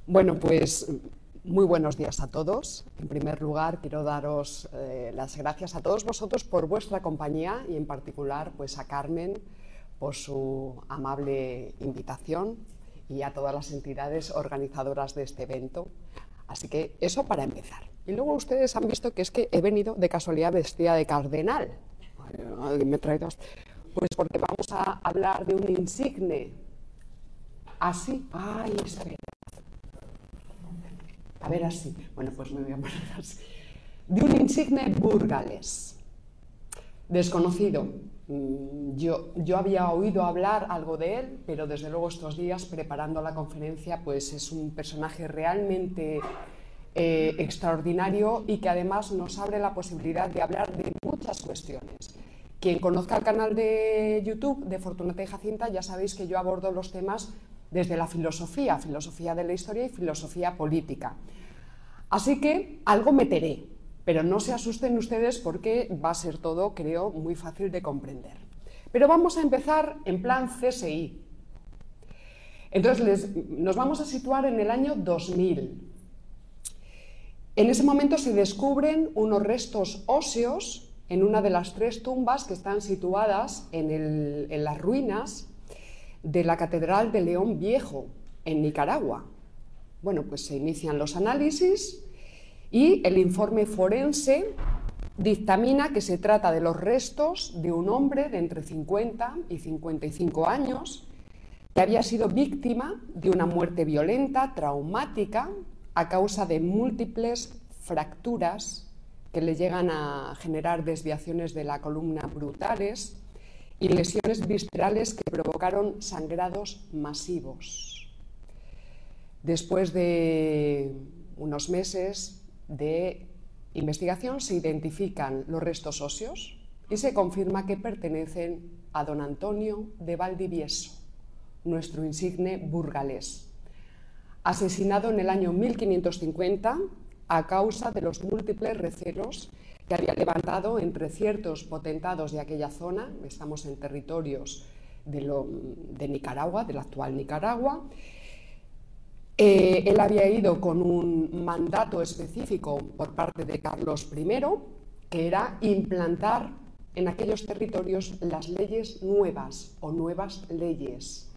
Bueno, pues muy buenos días a todos. En primer lugar, quiero daros las gracias a todos vosotros por vuestra compañía y en particular pues a Carmen por su amable invitación y a todas las entidades organizadoras de este evento. Así que eso para empezar. Y luego ustedes han visto que es que he venido de casualidad vestida de cardenal. Alguien me trae dos. Pues porque vamos a hablar de un insigne. Así. Ay, espera. A ver, así. Bueno, pues me voy a poner así. De un insigne burgalés. Desconocido. Yo había oído hablar algo de él, pero desde luego estos días, preparando la conferencia, pues es un personaje realmente extraordinario y que además nos abre la posibilidad de hablar de muchas cuestiones. Quien conozca el canal de YouTube de Fortunata y Jacinta, ya sabéis que yo abordo los temas desde la filosofía de la historia y filosofía política. Así que algo meteré, pero no se asusten ustedes porque va a ser todo, creo, muy fácil de comprender. Pero vamos a empezar en plan CSI. Entonces nos vamos a situar en el año 2000. En ese momento se descubren unos restos óseos en una de las 3 tumbas que están situadas en las ruinas de la Catedral de León Viejo, en Nicaragua. Bueno, pues se inician los análisis y el informe forense dictamina que se trata de los restos de un hombre de entre 50 y 55 años que había sido víctima de una muerte violenta, traumática, a causa de múltiples fracturas que le llegan a generar desviaciones de la columna brutales y lesiones viscerales que provocaron sangrados masivos. Después de unos meses de investigación se identifican los restos óseos y se confirma que pertenecen a don Antonio de Valdivieso, nuestro insigne burgalés, asesinado en el año 1550 a causa de los múltiples recelos que había levantado entre ciertos potentados de aquella zona. Estamos en territorios de Nicaragua, de la actual Nicaragua. Él había ido con un mandato específico por parte de Carlos I, que era implantar en aquellos territorios las leyes nuevas o nuevas leyes,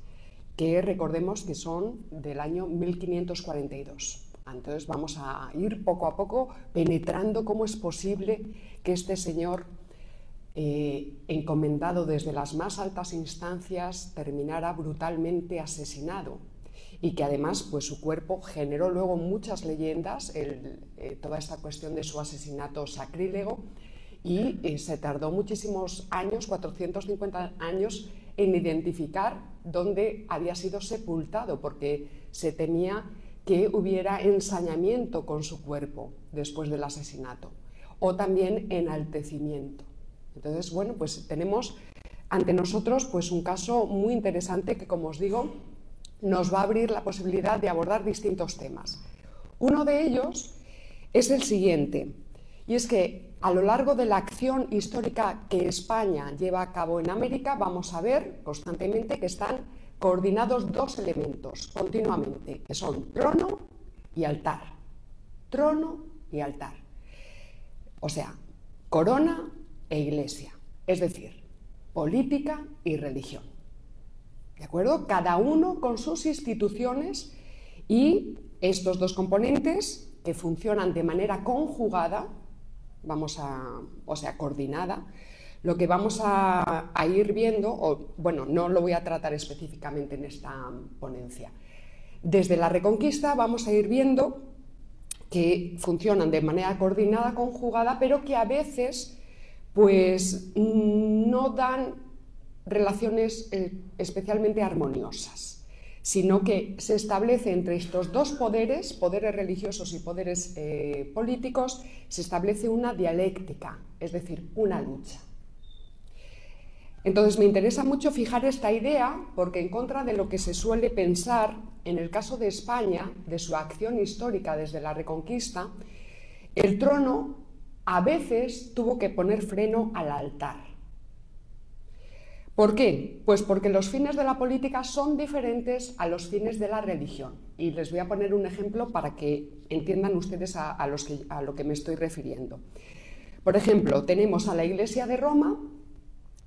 que recordemos que son del año 1542. Entonces vamos a ir poco a poco penetrando cómo es posible que este señor, encomendado desde las más altas instancias, terminara brutalmente asesinado y que además pues, su cuerpo generó luego muchas leyendas, toda esta cuestión de su asesinato sacrílego, y se tardó muchísimos años, 450 años, en identificar dónde había sido sepultado, porque se temía que hubiera ensañamiento con su cuerpo después del asesinato, o también enaltecimiento. Entonces, bueno, pues tenemos ante nosotros pues, un caso muy interesante que, como os digo, nos va a abrir la posibilidad de abordar distintos temas. Uno de ellos es el siguiente, y es que a lo largo de la acción histórica que España lleva a cabo en América, vamos a ver constantemente que están coordinados 2 elementos continuamente, que son trono y altar. Trono y altar. O sea, corona e iglesia, es decir, política y religión. ¿De acuerdo? Cada uno con sus instituciones y estos 2 componentes que funcionan de manera conjugada, o sea, coordinada, lo que vamos a ir viendo, bueno, no lo voy a tratar específicamente en esta ponencia. Desde la Reconquista vamos a ir viendo que funcionan de manera coordinada, conjugada, pero que a veces pues no dan relaciones especialmente armoniosas, sino que se establece entre estos 2 poderes, poderes religiosos y poderes políticos, se establece una dialéctica, es decir, una lucha. Entonces me interesa mucho fijar esta idea porque en contra de lo que se suele pensar en el caso de España, de su acción histórica desde la Reconquista, el trono a veces tuvo que poner freno al altar. ¿Por qué? Pues porque los fines de la política son diferentes a los fines de la religión. Y les voy a poner un ejemplo para que entiendan ustedes a lo que me estoy refiriendo. Por ejemplo, tenemos a la Iglesia de Roma,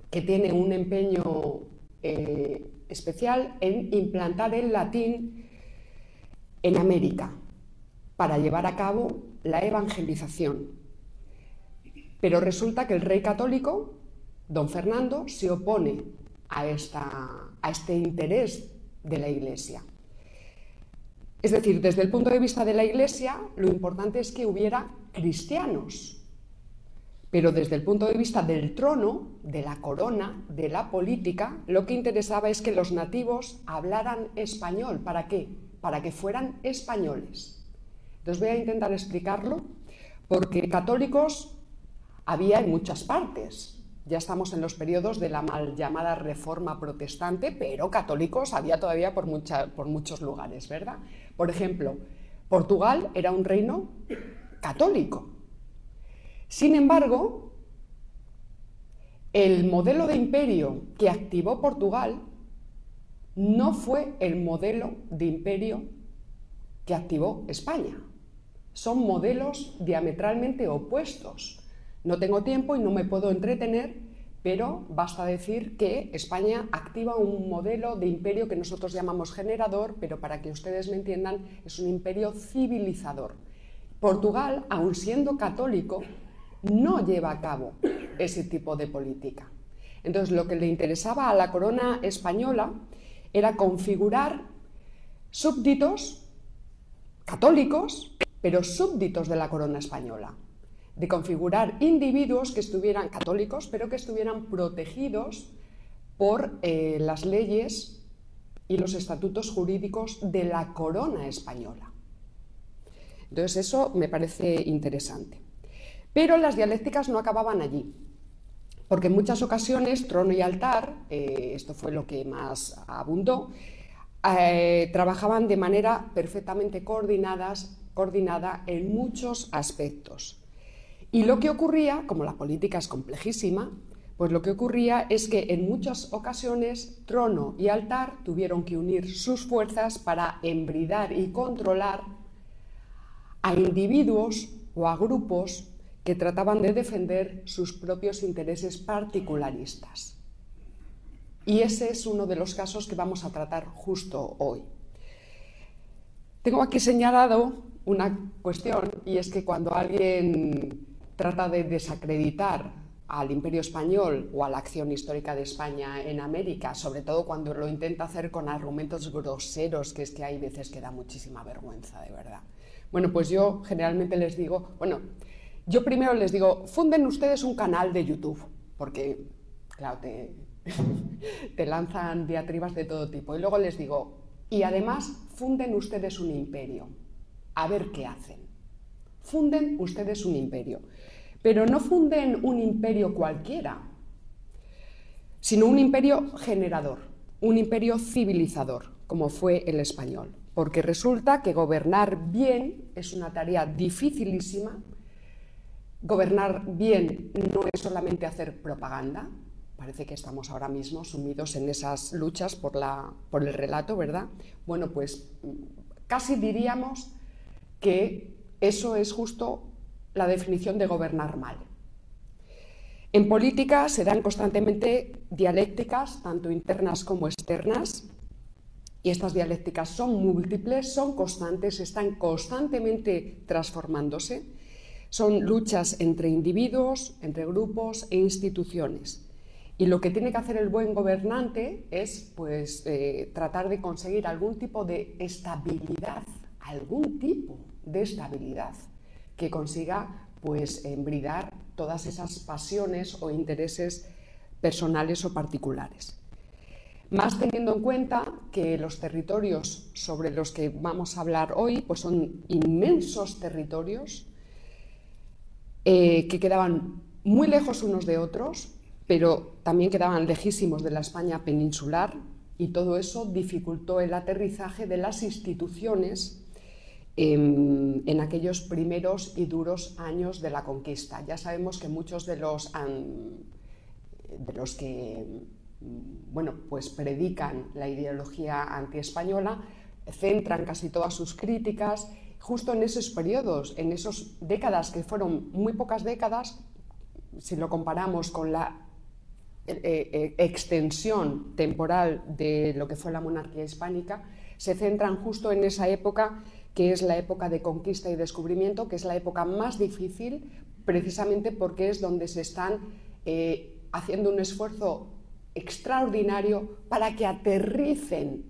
que tiene un empeño especial en implantar el latín en América para llevar a cabo la evangelización. Pero resulta que el rey católico, don Fernando, se opone a este interés de la Iglesia. Es decir, desde el punto de vista de la Iglesia, lo importante es que hubiera cristianos. Pero desde el punto de vista del trono, de la corona, de la política, lo que interesaba es que los nativos hablaran español. ¿Para qué? Para que fueran españoles. Entonces voy a intentar explicarlo, porque católicos había en muchas partes. Ya estamos en los periodos de la mal llamada Reforma Protestante, pero católicos había todavía por muchos lugares, ¿verdad? Por ejemplo, Portugal era un reino católico. Sin embargo, el modelo de imperio que activó Portugal no fue el modelo de imperio que activó España. Son modelos diametralmente opuestos. No tengo tiempo y no me puedo entretener, pero basta decir que España activa un modelo de imperio que nosotros llamamos generador, pero para que ustedes me entiendan, es un imperio civilizador. Portugal, aun siendo católico, no lleva a cabo ese tipo de política. Entonces, lo que le interesaba a la corona española era configurar súbditos católicos, pero súbditos de la corona española, de configurar individuos que estuvieran católicos, pero que estuvieran protegidos por las leyes y los estatutos jurídicos de la corona española. Entonces, eso me parece interesante. Pero las dialécticas no acababan allí, porque en muchas ocasiones trono y altar, esto fue lo que más abundó, trabajaban de manera perfectamente coordinada en muchos aspectos. Y lo que ocurría, como la política es complejísima, pues lo que ocurría es que en muchas ocasiones trono y altar tuvieron que unir sus fuerzas para embridar y controlar a individuos o a grupos que trataban de defender sus propios intereses particularistas. Y ese es uno de los casos que vamos a tratar justo hoy. Tengo aquí señalado una cuestión, y es que cuando alguien trata de desacreditar al Imperio Español o a la acción histórica de España en América, sobre todo cuando lo intenta hacer con argumentos groseros, que es que hay veces que da muchísima vergüenza, de verdad. Bueno, pues yo generalmente les digo, yo primero les digo, funden ustedes un canal de YouTube, porque, claro, te lanzan diatribas de todo tipo. Y luego les digo, y además funden ustedes un imperio, a ver qué hacen. Funden ustedes un imperio, pero no funden un imperio cualquiera, sino un imperio generador, un imperio civilizador, como fue el español. Porque resulta que gobernar bien es una tarea dificilísima. Gobernar bien no es solamente hacer propaganda. Parece que estamos ahora mismo sumidos en esas luchas por el relato, ¿verdad? Bueno, pues casi diríamos que eso es justo la definición de gobernar mal. En política se dan constantemente dialécticas, tanto internas como externas, y estas dialécticas son múltiples, son constantes, están constantemente transformándose. Son luchas entre individuos, entre grupos e instituciones. Y lo que tiene que hacer el buen gobernante es tratar de conseguir algún tipo de estabilidad, que consiga embridar todas esas pasiones o intereses personales o particulares. Más teniendo en cuenta que los territorios sobre los que vamos a hablar hoy son inmensos territorios que quedaban muy lejos unos de otros, pero también quedaban lejísimos de la España peninsular, y todo eso dificultó el aterrizaje de las instituciones en aquellos primeros y duros años de la conquista. Ya sabemos que muchos de los que bueno, pues predican la ideología antiespañola, centran casi todas sus críticas justo en esos periodos, en esas décadas que fueron muy pocas décadas, si lo comparamos con la extensión temporal de lo que fue la monarquía hispánica, se centran justo en esa época que es la época de conquista y descubrimiento, que es la época más difícil, precisamente porque es donde se están haciendo un esfuerzo extraordinario para que aterricen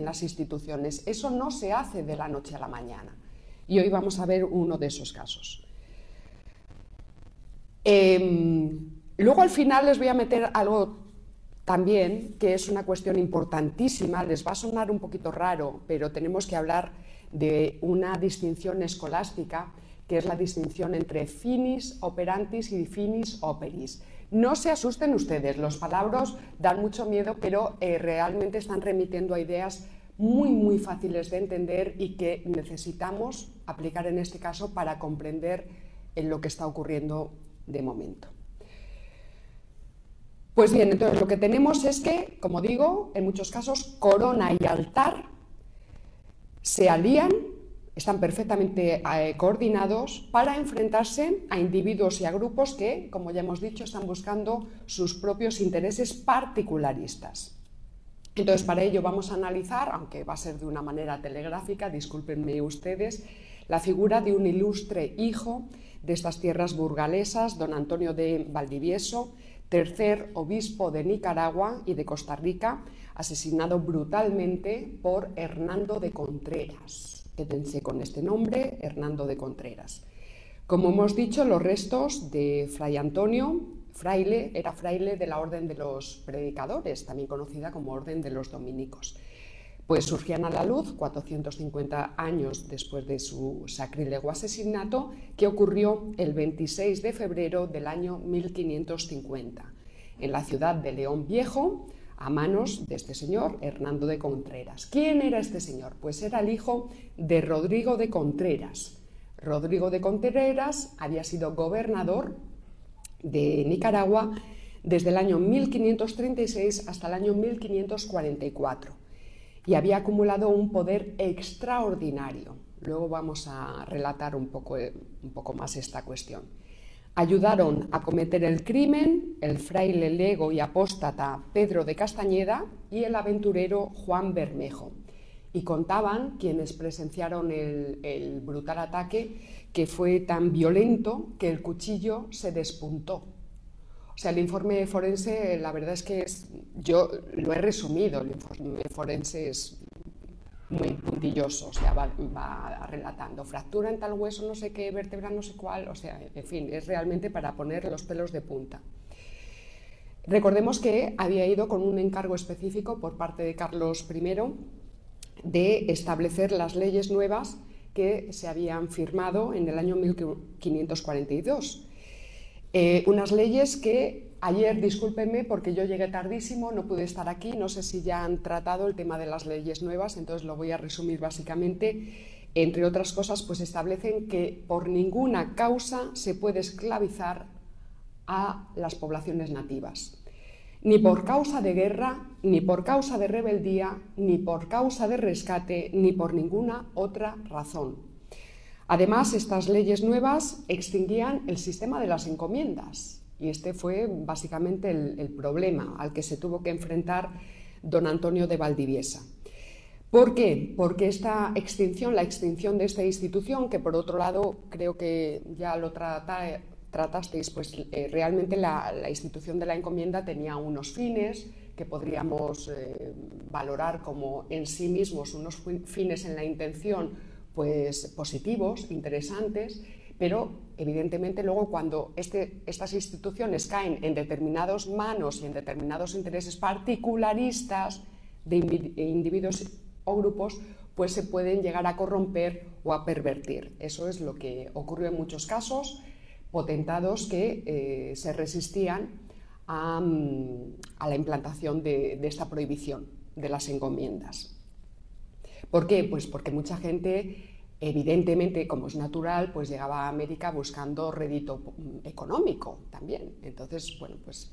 las instituciones. Eso no se hace de la noche a la mañana. Y hoy vamos a ver uno de esos casos. Luego al final les voy a meter algo también, que es una cuestión importantísima, les va a sonar un poquito raro, pero tenemos que hablar de una distinción escolástica, que es la distinción entre finis operantis y finis operis. No se asusten ustedes, los palabras dan mucho miedo, pero realmente están remitiendo a ideas muy fáciles de entender y que necesitamos aplicar en este caso para comprender lo que está ocurriendo de momento. Pues bien, entonces lo que tenemos es que, como digo, en muchos casos corona y altar se alían, están perfectamente coordinados para enfrentarse a individuos y a grupos que, como ya hemos dicho, están buscando sus propios intereses particularistas. Entonces, para ello vamos a analizar, aunque va a ser de una manera telegráfica, discúlpenme ustedes, la figura de un ilustre hijo de estas tierras burgalesas, don Antonio de Valdivieso, tercer obispo de Nicaragua y de Costa Rica, asesinado brutalmente por Hernando de Contreras. Quédense con este nombre, Hernando de Contreras. Como hemos dicho, los restos de Fray Antonio, era fraile de la Orden de los Predicadores, también conocida como Orden de los Dominicos. Pues surgían a la luz 450 años después de su sacrílego asesinato, que ocurrió el 26 de febrero del año 1550, en la ciudad de León Viejo, a manos de este señor, Hernando de Contreras. ¿Quién era este señor? Pues era el hijo de Rodrigo de Contreras. Rodrigo de Contreras había sido gobernador de Nicaragua desde el año 1536 hasta el año 1544. Y había acumulado un poder extraordinario. Luego vamos a relatar un poco más esta cuestión. Ayudaron a cometer el crimen el fraile lego y apóstata Pedro de Castañeda y el aventurero Juan Bermejo. Y contaban quienes presenciaron el brutal ataque, que fue tan violento que el cuchillo se despuntó. O sea, el informe forense, la verdad es que yo lo he resumido, el informe forense es muy puntilloso, o sea, va relatando fractura en tal hueso, no sé qué, vértebra, no sé cuál, o sea, en fin, es realmente para poner los pelos de punta. Recordemos que había ido con un encargo específico por parte de Carlos I de establecer las leyes nuevas que se habían firmado en el año 1542. Unas leyes que ayer, discúlpenme porque yo llegué tardísimo, no pude estar aquí, no sé si ya han tratado el tema de las leyes nuevas, entonces lo voy a resumir básicamente. Entre otras cosas, pues establecen que por ninguna causa se puede esclavizar a las poblaciones nativas. Ni por causa de guerra, ni por causa de rebeldía, ni por causa de rescate, ni por ninguna otra razón. Además, estas leyes nuevas extinguían el sistema de las encomiendas y este fue básicamente el problema al que se tuvo que enfrentar don Antonio de Valdivieso. ¿Por qué? Porque esta extinción, la extinción de esta institución, que por otro lado creo que ya lo tratasteis, pues realmente la institución de la encomienda tenía unos fines que podríamos valorar como en sí mismos unos fines en la intención pues positivos, interesantes, pero evidentemente luego cuando estas instituciones caen en determinadas manos y en determinados intereses particularistas de individuos o grupos, pues se pueden llegar a corromper o a pervertir. Eso es lo que ocurrió en muchos casos, potentados que se resistían a la implantación de esta prohibición de las encomiendas. ¿Por qué? Pues porque mucha gente, evidentemente, como es natural, pues llegaba a América buscando rédito económico también. Entonces, bueno, pues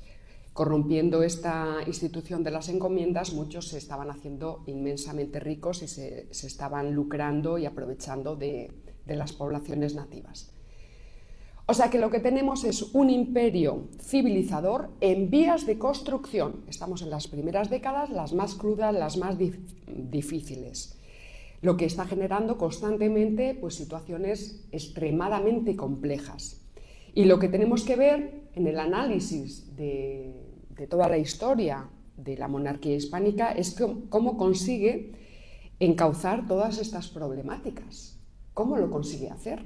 Corrompiendo esta institución de las encomiendas, muchos se estaban haciendo inmensamente ricos y se estaban lucrando y aprovechando de las poblaciones nativas. O sea que lo que tenemos es un imperio civilizador en vías de construcción. Estamos en las primeras décadas, las más crudas, las más difíciles, lo que está generando constantemente pues, situaciones extremadamente complejas. Y lo que tenemos que ver en el análisis de toda la historia de la monarquía hispánica es cómo consigue encauzar todas estas problemáticas. ¿Cómo lo consigue hacer?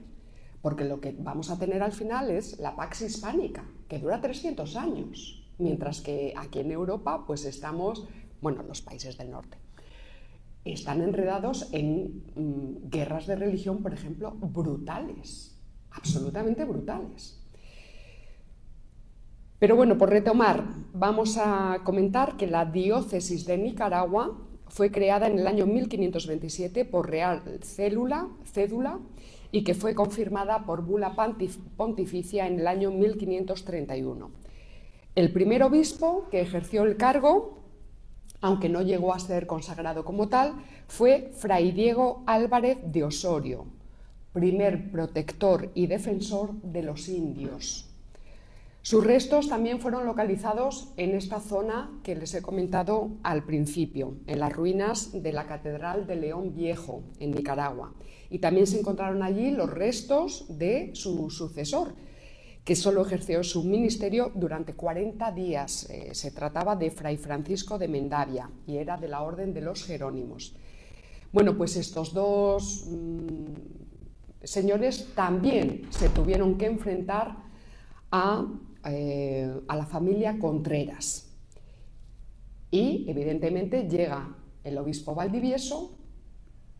Porque lo que vamos a tener al final es la Pax Hispánica, que dura 300 años, mientras que aquí en Europa pues estamos, bueno, los países del norte, están enredados en guerras de religión, por ejemplo, brutales, absolutamente brutales. Pero bueno, por retomar, vamos a comentar que la diócesis de Nicaragua fue creada en el año 1527 por Real Cédula y que fue confirmada por bula pontificia en el año 1531. El primer obispo que ejerció el cargo, aunque no llegó a ser consagrado como tal, fue Fray Diego Álvarez de Osorio, primer protector y defensor de los indios. Sus restos también fueron localizados en esta zona que les he comentado al principio, en las ruinas de la Catedral de León Viejo, en Nicaragua. Y también se encontraron allí los restos de su sucesor, que solo ejerció su ministerio durante 40 días. Se trataba de Fray Francisco de Mendavia y era de la Orden de los Jerónimos. Bueno, pues estos dos señores también se tuvieron que enfrentar a la familia Contreras. Y evidentemente llega el obispo Valdivieso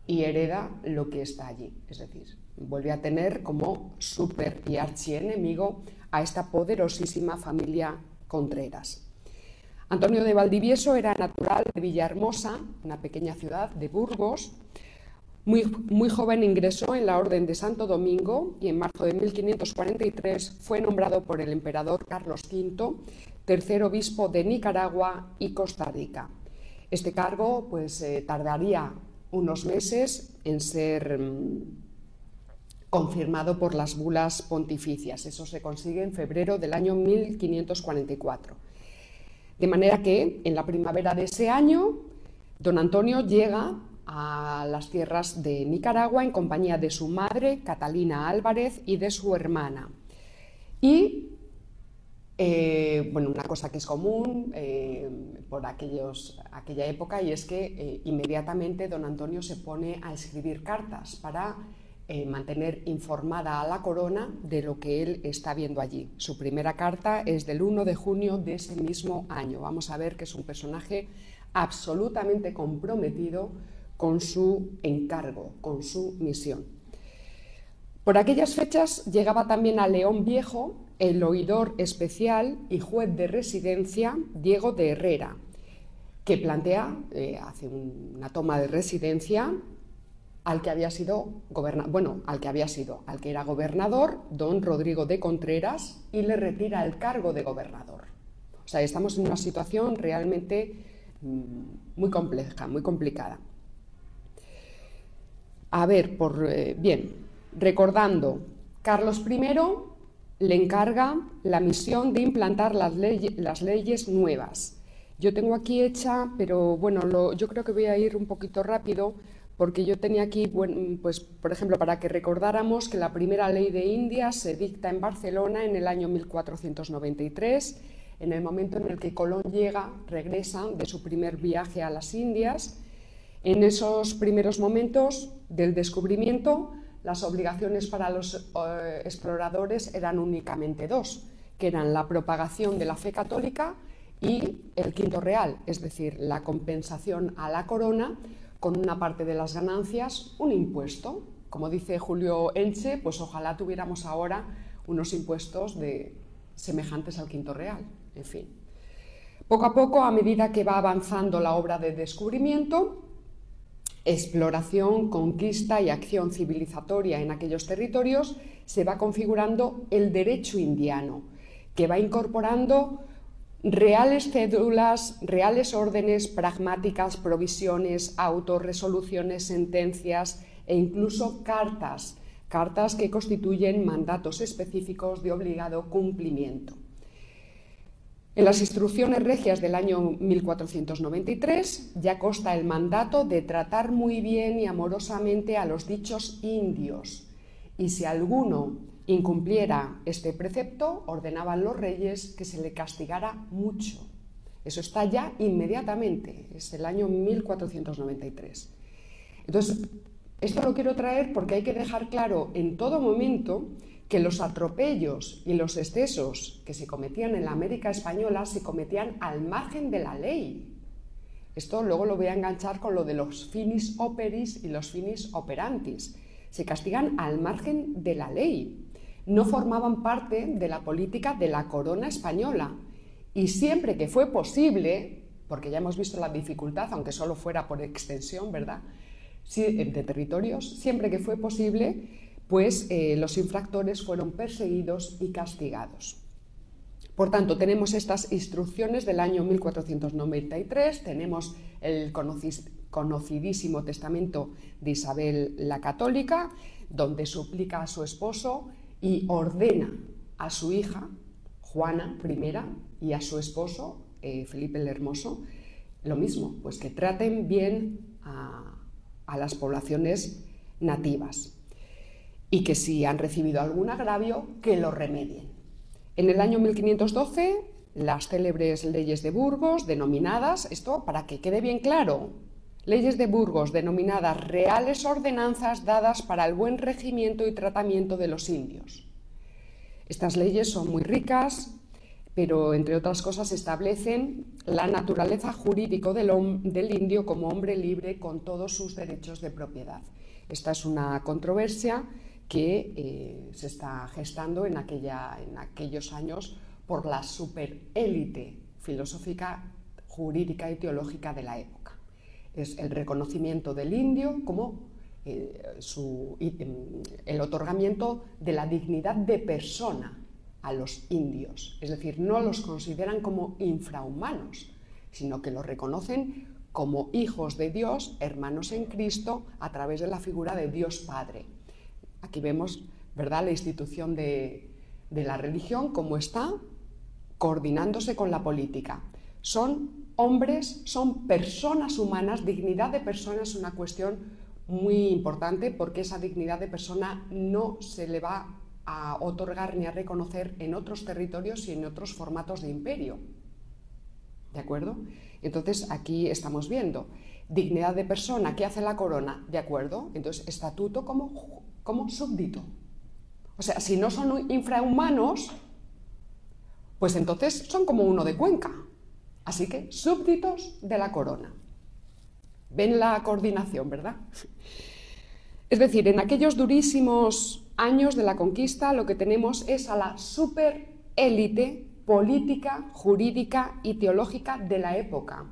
y hereda lo que está allí, es decir, vuelve a tener como súper y archienemigo a esta poderosísima familia Contreras. Antonio de Valdivieso era natural de Villahermosa, una pequeña ciudad de Burgos. Muy joven ingresó en la Orden de Santo Domingo y en marzo de 1543 fue nombrado por el emperador Carlos V tercer obispo de Nicaragua y Costa Rica. Este cargo pues, tardaría unos meses en ser confirmado por las bulas pontificias. Eso se consigue en febrero del año 1544. De manera que en la primavera de ese año, don Antonio llega a las tierras de Nicaragua en compañía de su madre, Catalina Álvarez, y de su hermana. Y, bueno, una cosa que es común por aquella época, y es que inmediatamente don Antonio se pone a escribir cartas para mantener informada a la corona de lo que él está viendo allí. Su primera carta es del 1 de junio de ese mismo año. Vamos a ver que es un personaje absolutamente comprometido con su encargo, con su misión. Por aquellas fechas llegaba también a León Viejo el oidor especial y juez de residencia Diego de Herrera, que plantea, hace una toma de residencia al que era gobernador, don Rodrigo de Contreras, y le retira el cargo de gobernador. O sea, estamos en una situación realmente muy compleja, muy complicada. A ver, bien, recordando, Carlos I le encarga la misión de implantar las leyes nuevas. Yo tengo aquí hecha, pero bueno, yo creo que voy a ir un poquito rápido, porque yo tenía aquí, pues, por ejemplo, para que recordáramos que la primera ley de Indias se dicta en Barcelona en el año 1493, en el momento en el que Colón regresa de su primer viaje a las Indias. En esos primeros momentos del descubrimiento, las obligaciones para los exploradores eran únicamente dos, que eran la propagación de la fe católica y el quinto real, es decir, la compensación a la corona con una parte de las ganancias, un impuesto. Como dice Julio Elche, pues ojalá tuviéramos ahora unos impuestos semejantes al quinto real, en fin. Poco a poco, a medida que va avanzando la obra de descubrimiento, exploración, conquista y acción civilizatoria en aquellos territorios, se va configurando el derecho indiano, que va incorporando reales cédulas, reales órdenes pragmáticas, provisiones, autos, resoluciones, sentencias e incluso cartas que constituyen mandatos específicos de obligado cumplimiento. En las instrucciones regias del año 1493 ya consta el mandato de tratar muy bien y amorosamente a los dichos indios, y si alguno incumpliera este precepto, ordenaban los reyes que se le castigara mucho. Eso está ya inmediatamente, es el año 1493. Entonces, esto lo quiero traer porque hay que dejar claro en todo momento que los atropellos y los excesos que se cometían en la América española se cometían al margen de la ley. Esto luego lo voy a enganchar con lo de los finis operis y los finis operantis. Se castigan al margen de la ley. No formaban parte de la política de la corona española. Y siempre que fue posible, porque ya hemos visto la dificultad, aunque solo fuera por extensión, ¿verdad?, de territorios, siempre que fue posible, pues los infractores fueron perseguidos y castigados. Por tanto, tenemos estas instrucciones del año 1493, tenemos el conocidísimo testamento de Isabel la Católica, donde suplica a su esposo y ordena a su hija, Juana I, y a su esposo, Felipe el Hermoso, lo mismo, pues que traten bien a las poblaciones nativas y que si han recibido algún agravio, que lo remedien. En el año 1512, las célebres leyes de Burgos, denominadas, esto para que quede bien claro, leyes de Burgos denominadas reales ordenanzas dadas para el buen regimiento y tratamiento de los indios. Estas leyes son muy ricas, pero entre otras cosas establecen la naturaleza jurídica del indio como hombre libre con todos sus derechos de propiedad. Esta es una controversia que se está gestando en aquellos años por la superélite filosófica, jurídica y teológica de la época. Es el reconocimiento del indio como el otorgamiento de la dignidad de persona a los indios, es decir, no los consideran como infrahumanos, sino que los reconocen como hijos de Dios, hermanos en Cristo, a través de la figura de Dios Padre. Aquí vemos, ¿verdad?, la institución de la religión, cómo está coordinándose con la política. Son hombres, son personas humanas, dignidad de persona es una cuestión muy importante porque esa dignidad de persona no se le va a otorgar ni a reconocer en otros territorios y en otros formatos de imperio. ¿De acuerdo? Entonces aquí estamos viendo dignidad de persona, ¿qué hace la corona? ¿De acuerdo? Entonces estatuto como súbdito. O sea, si no son infrahumanos, pues entonces son como uno de Cuenca. Así que súbditos de la corona. ¿Ven la coordinación, verdad? Es decir, en aquellos durísimos años de la conquista lo que tenemos es a la superélite política, jurídica y teológica de la época.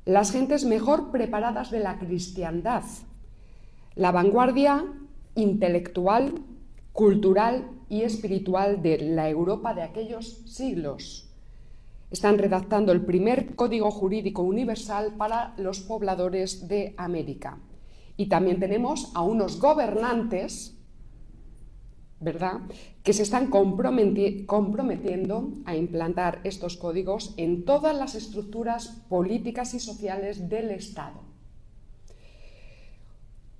Las gentes mejor preparadas de la cristiandad, la vanguardia intelectual, cultural y espiritual de la Europa de aquellos siglos. Están redactando el primer código jurídico universal para los pobladores de América. Y también tenemos a unos gobernantes, ¿verdad?, que se están comprometiendo a implantar estos códigos en todas las estructuras políticas y sociales del Estado.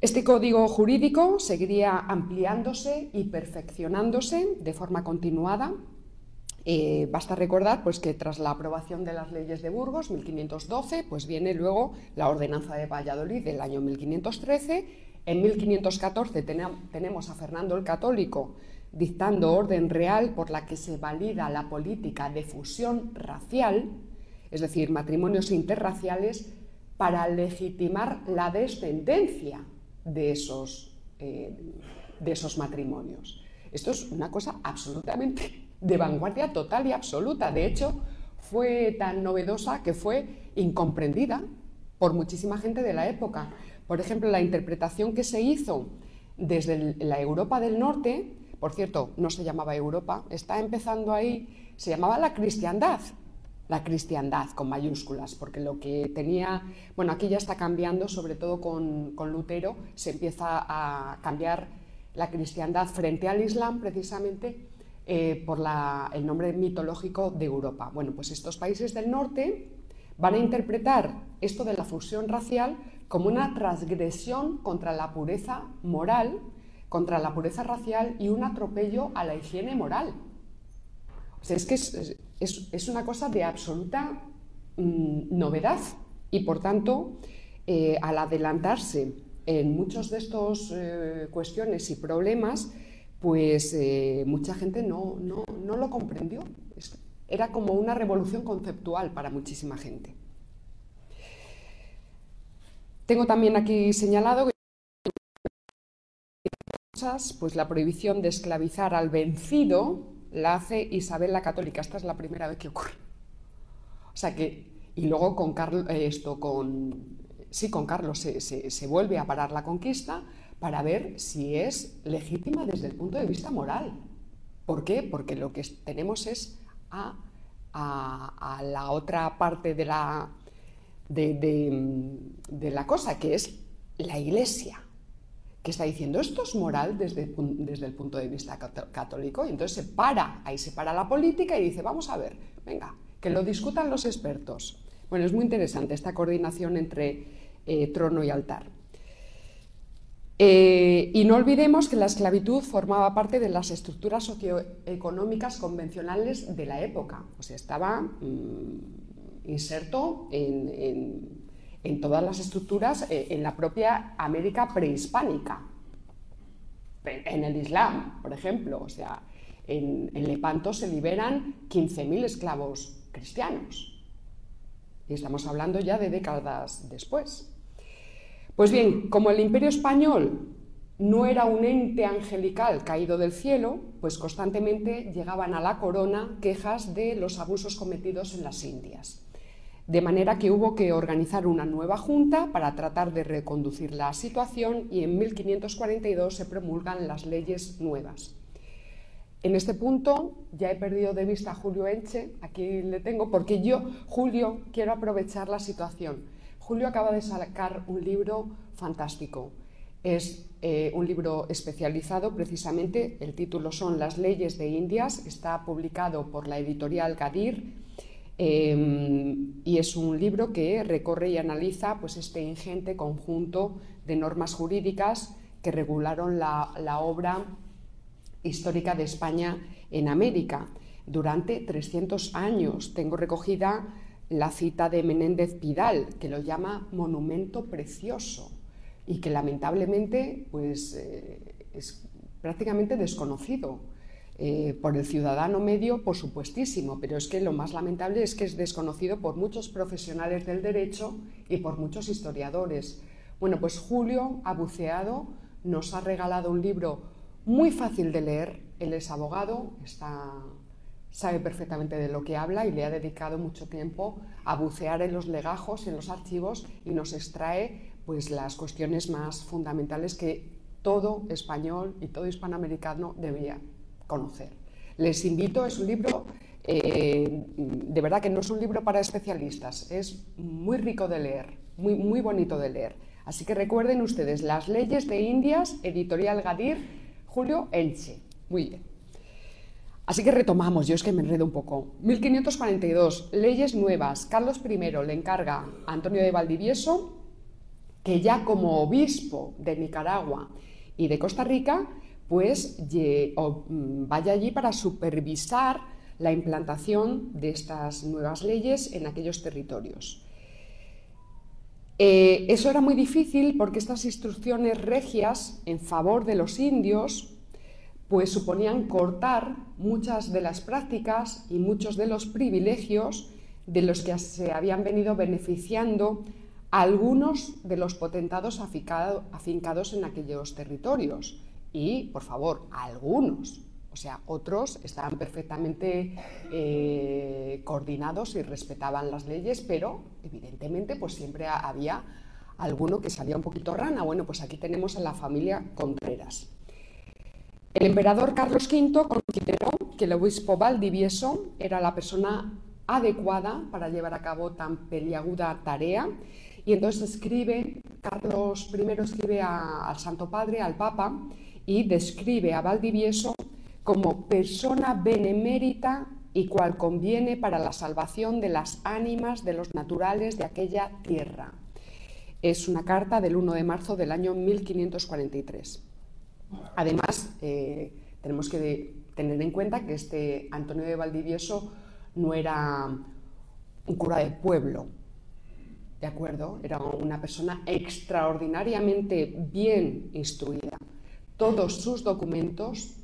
Este código jurídico seguiría ampliándose y perfeccionándose de forma continuada. Basta recordar pues, que tras la aprobación de las leyes de Burgos, 1512, pues viene luego la ordenanza de Valladolid del año 1513. En 1514 tenemos a Fernando el Católico dictando orden real por la que se valida la política de fusión racial, es decir, matrimonios interraciales, para legitimar la descendencia de esos matrimonios. Esto es una cosa absolutamente de vanguardia total y absoluta. De hecho, fue tan novedosa que fue incomprendida por muchísima gente de la época. Por ejemplo, la interpretación que se hizo desde la Europa del Norte, por cierto, no se llamaba Europa, está empezando ahí, se llamaba la cristiandad. la cristiandad con mayúsculas, porque lo que tenía, bueno, aquí ya está cambiando, sobre todo con Lutero, se empieza a cambiar la cristiandad frente al Islam precisamente por el nombre mitológico de Europa. Bueno, pues estos países del norte van a interpretar esto de la fusión racial como una transgresión contra la pureza moral, contra la pureza racial y un atropello a la higiene moral. O sea, es que es una cosa de absoluta novedad y, por tanto, al adelantarse en muchos de estos cuestiones y problemas, pues mucha gente no lo comprendió. Era como una revolución conceptual para muchísima gente. Tengo también aquí señalado que pues la prohibición de esclavizar al vencido la hace Isabel la Católica. Esta es la primera vez que ocurre. O sea que, y luego con Carlos, con Carlos se vuelve a parar la conquista para ver si es legítima desde el punto de vista moral. ¿Por qué? Porque lo que tenemos es a la otra parte de la cosa, que es la Iglesia, que está diciendo esto es moral desde el punto de vista católico, y entonces ahí se para la política y dice, vamos a ver, venga, que lo discutan los expertos. Bueno, es muy interesante esta coordinación entre trono y altar. Y no olvidemos que la esclavitud formaba parte de las estructuras socioeconómicas convencionales de la época, o sea, estaba inserto en todas las estructuras, en la propia América prehispánica, en el Islam, por ejemplo. O sea, en Lepanto se liberan 15.000 esclavos cristianos, y estamos hablando ya de décadas después. Pues bien, como el Imperio Español no era un ente angelical caído del cielo, pues constantemente llegaban a la corona quejas de los abusos cometidos en las Indias. De manera que hubo que organizar una nueva junta para tratar de reconducir la situación, y en 1542 se promulgan las leyes nuevas. En este punto ya he perdido de vista a Julio Elche, aquí le tengo, porque Julio, quiero aprovechar la situación. Julio acaba de sacar un libro fantástico. Es un libro especializado precisamente, el título son Las leyes de Indias, está publicado por la editorial Gadir. Y es un libro que recorre y analiza pues este ingente conjunto de normas jurídicas que regularon la obra histórica de España en América durante 300 años. Tengo recogida la cita de Menéndez Pidal, que lo llama monumento precioso y que lamentablemente pues, es prácticamente desconocido. Por el ciudadano medio, por supuestísimo, pero es que lo más lamentable es que es desconocido por muchos profesionales del derecho y por muchos historiadores. Bueno, pues Julio ha buceado, nos ha regalado un libro muy fácil de leer. Él es abogado, sabe perfectamente de lo que habla y le ha dedicado mucho tiempo a bucear en los legajos, en los archivos, y nos extrae pues, las cuestiones más fundamentales que todo español y todo hispanoamericano debía conocer. Les invito, es un libro, de verdad que no es un libro para especialistas, es muy rico de leer, muy bonito de leer. Así que recuerden ustedes, Las leyes de Indias, editorial Gadir, Julio Elche. Muy bien. Así que retomamos, yo es que me enredo un poco. 1542, leyes nuevas. Carlos I le encarga a Antonio de Valdivieso que ya como obispo de Nicaragua y de Costa Rica, pues vaya allí para supervisar la implantación de estas nuevas leyes en aquellos territorios. Eso era muy difícil porque estas instrucciones regias en favor de los indios pues suponían cortar muchas de las prácticas y muchos de los privilegios de los que se habían venido beneficiando algunos de los potentados afincados en aquellos territorios. Y, por favor, algunos, o sea, otros estaban perfectamente coordinados y respetaban las leyes, pero evidentemente pues siempre había alguno que salía un poquito rana. Bueno, pues aquí tenemos a la familia Contreras. El emperador Carlos V consideró que el obispo Valdivieso era la persona adecuada para llevar a cabo tan peliaguda tarea. Y entonces Carlos I escribe al Santo Padre, al Papa, y describe a Valdivieso como persona benemérita y cual conviene para la salvación de las ánimas de los naturales de aquella tierra. Es una carta del 1 de marzo del año 1543. Además, tenemos que tener en cuenta que este Antonio de Valdivieso no era un cura de pueblo, ¿de acuerdo? Era una persona extraordinariamente bien instruida. Todos sus documentos,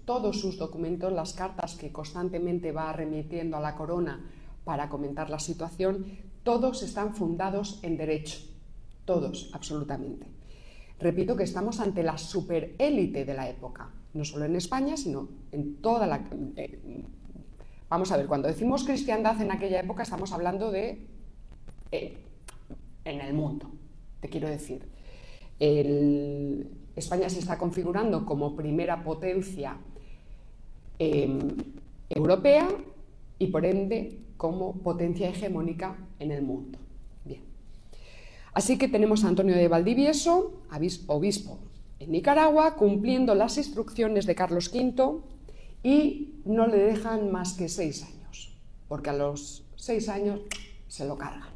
las cartas que constantemente va remitiendo a la corona para comentar la situación, todos están fundados en derecho, todos, absolutamente. Repito que estamos ante la superélite de la época, no solo en España, sino en toda la... vamos a ver, cuando decimos cristiandad en aquella época estamos hablando de... en el mundo, te quiero decir. España se está configurando como primera potencia europea y por ende como potencia hegemónica en el mundo. Bien. Así que tenemos a Antonio de Valdivieso, obispo en Nicaragua, cumpliendo las instrucciones de Carlos V y no le dejan más que 6 años, porque a los 6 años se lo cargan,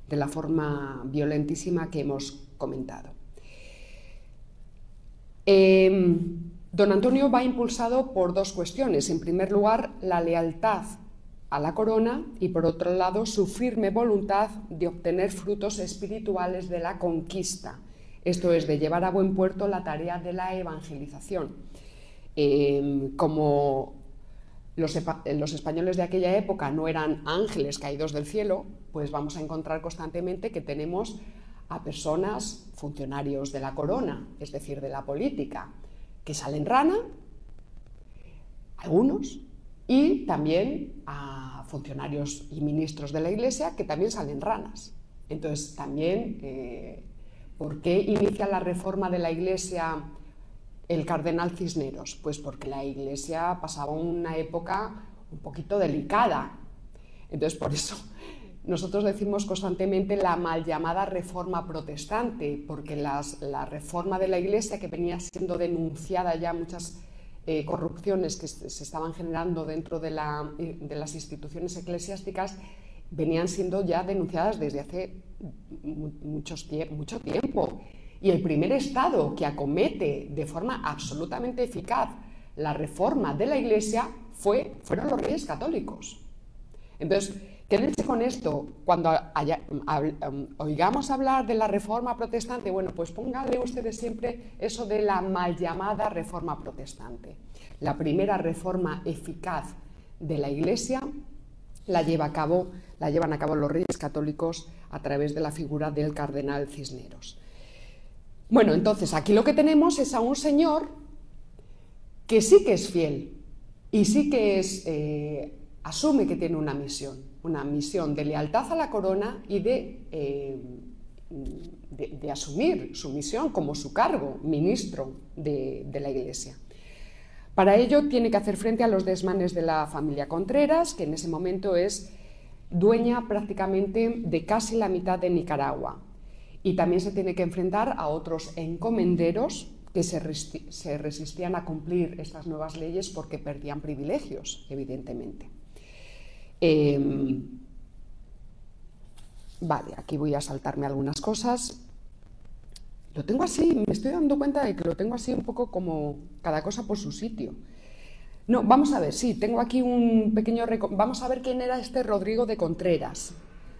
de la forma violentísima que hemos comentado. Don Antonio va impulsado por 2 cuestiones. En primer lugar, la lealtad a la corona y, por otro lado, su firme voluntad de obtener frutos espirituales de la conquista, esto es, de llevar a buen puerto la tarea de la evangelización. Como los españoles de aquella época no eran ángeles caídos del cielo, pues vamos a encontrar constantemente que tenemos a personas, funcionarios de la corona, es decir, de la política, que salen rana, algunos, y también a funcionarios y ministros de la Iglesia que también salen ranas. Entonces, también, ¿por qué inicia la reforma de la Iglesia el cardenal Cisneros? Pues porque la Iglesia pasaba una época un poquito delicada. Entonces, por eso nosotros decimos constantemente la mal llamada reforma protestante, porque la reforma de la Iglesia, que venía siendo denunciada ya muchas corrupciones que se estaban generando dentro de las instituciones eclesiásticas, venían siendo ya denunciadas desde hace mucho tiempo. Y el primer Estado que acomete de forma absolutamente eficaz la reforma de la Iglesia fueron los Reyes Católicos. Entonces, quédense con esto, cuando oigamos hablar de la reforma protestante, bueno, pues pónganle ustedes siempre eso de la mal llamada reforma protestante. La primera reforma eficaz de la Iglesia la llevan a cabo los Reyes Católicos a través de la figura del cardenal Cisneros. Bueno, entonces aquí lo que tenemos es a un señor que sí que es fiel y sí que asume que tiene una misión de lealtad a la corona y de asumir su misión como su cargo, ministro de la Iglesia. Para ello tiene que hacer frente a los desmanes de la familia Contreras, que en ese momento es dueña prácticamente de casi la mitad de Nicaragua. Y también se tiene que enfrentar a otros encomenderos que se resistían a cumplir estas nuevas leyes porque perdían privilegios, evidentemente. Vale, aquí voy a saltarme algunas cosas. Lo tengo así, me estoy dando cuenta de que lo tengo así un poco como cada cosa por su sitio. No, vamos a ver, sí, tengo aquí un pequeño... Vamos a ver quién era este Rodrigo de Contreras.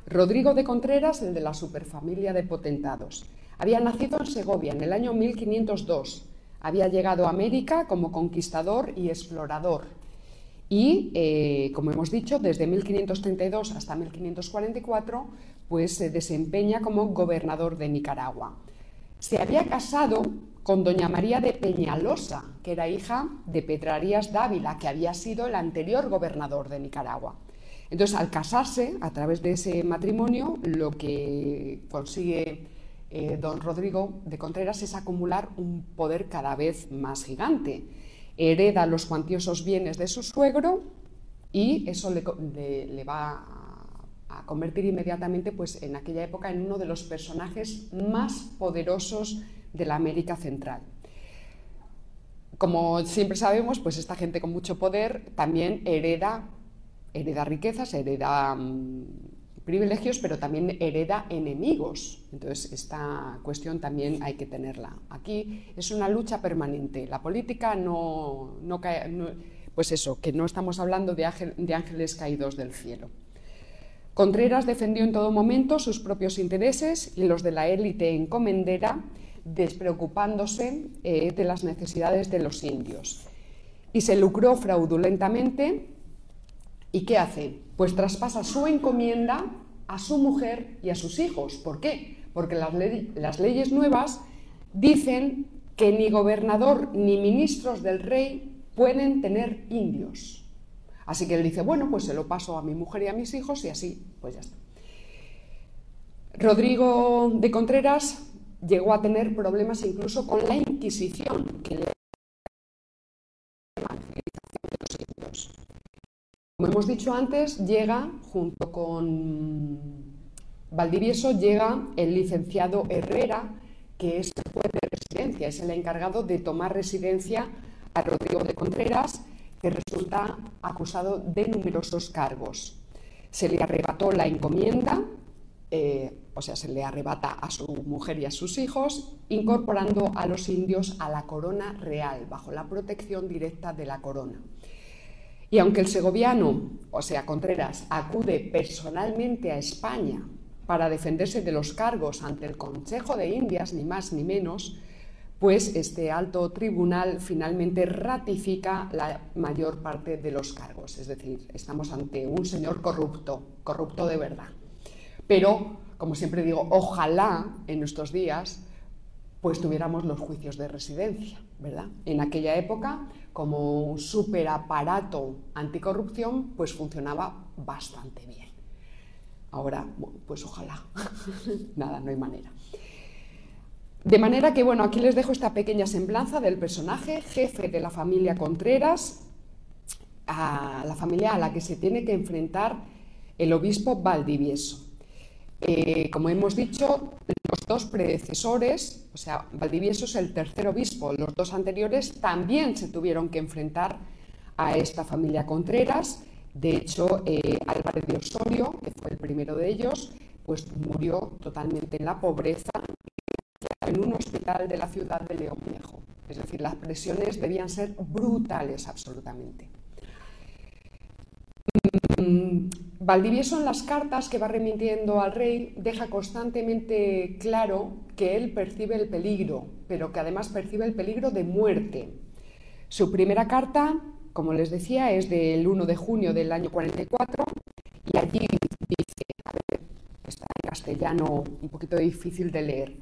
Rodrigo de Contreras, el de la superfamilia de potentados. Había nacido en Segovia en el año 1502. Había llegado a América como conquistador y explorador. Y, como hemos dicho, desde 1532 hasta 1544, pues se desempeña como gobernador de Nicaragua. Se había casado con doña María de Peñalosa, que era hija de Pedrarías Dávila, que había sido el anterior gobernador de Nicaragua. Entonces, al casarse, a través de ese matrimonio, lo que consigue don Rodrigo de Contreras es acumular un poder cada vez más gigante. Hereda los cuantiosos bienes de su suegro y eso le va a convertir inmediatamente, pues, en aquella época en uno de los personajes más poderosos de la América Central. Como siempre sabemos, pues esta gente con mucho poder también hereda riquezas, hereda privilegios, pero también hereda enemigos. Entonces, esta cuestión también hay que tenerla. Aquí es una lucha permanente. La política pues eso, que no estamos hablando de ángeles caídos del cielo. Contreras defendió en todo momento sus propios intereses y los de la élite encomendera, despreocupándose de las necesidades de los indios. Y se lucró fraudulentamente. ¿Y qué hace? Pues traspasa su encomienda a su mujer y a sus hijos. ¿Por qué? Porque las leyes nuevas dicen que ni gobernador ni ministros del rey pueden tener indios. Así que él dice, bueno, pues se lo paso a mi mujer y a mis hijos y así, pues ya está. Rodrigo de Contreras llegó a tener problemas incluso con la Inquisición, que le Como hemos dicho antes, llega, junto con Valdivieso, llega el licenciado Herrera, que es el juez de residencia, es el encargado de tomar residencia a Rodrigo de Contreras, que resulta acusado de numerosos cargos. Se le arrebató la encomienda, o sea, se le arrebata a su mujer y a sus hijos, incorporando a los indios a la corona real, bajo la protección directa de la corona. Y aunque el segoviano, o sea, Contreras, acude personalmente a España para defenderse de los cargos ante el Consejo de Indias, ni más ni menos, pues este alto tribunal finalmente ratifica la mayor parte de los cargos. Es decir, estamos ante un señor corrupto de verdad. Pero, como siempre digo, ojalá en nuestros días pues tuviéramos los juicios de residencia, ¿verdad? En aquella época, como un superaparato anticorrupción, pues funcionaba bastante bien. Ahora, pues ojalá. Nada, no hay manera. De manera que, bueno, aquí les dejo esta pequeña semblanza del personaje, jefe de la familia Contreras, a la familia a la que se tiene que enfrentar el obispo Valdivieso. Como hemos dicho, los dos predecesores, o sea, Valdivieso es el tercer obispo, los dos anteriores también se tuvieron que enfrentar a esta familia Contreras. De hecho, Álvarez de Osorio, que fue el primero de ellos, pues murió totalmente en la pobreza en un hospital de la ciudad de León Viejo. Es decir, las presiones debían ser brutales absolutamente. Valdivieso, en las cartas que va remitiendo al rey, deja constantemente claro que él percibe el peligro, pero que además percibe el peligro de muerte. Su primera carta, como les decía, es del 1 de junio del año 44 y allí dice, a ver, está en castellano un poquito difícil de leer: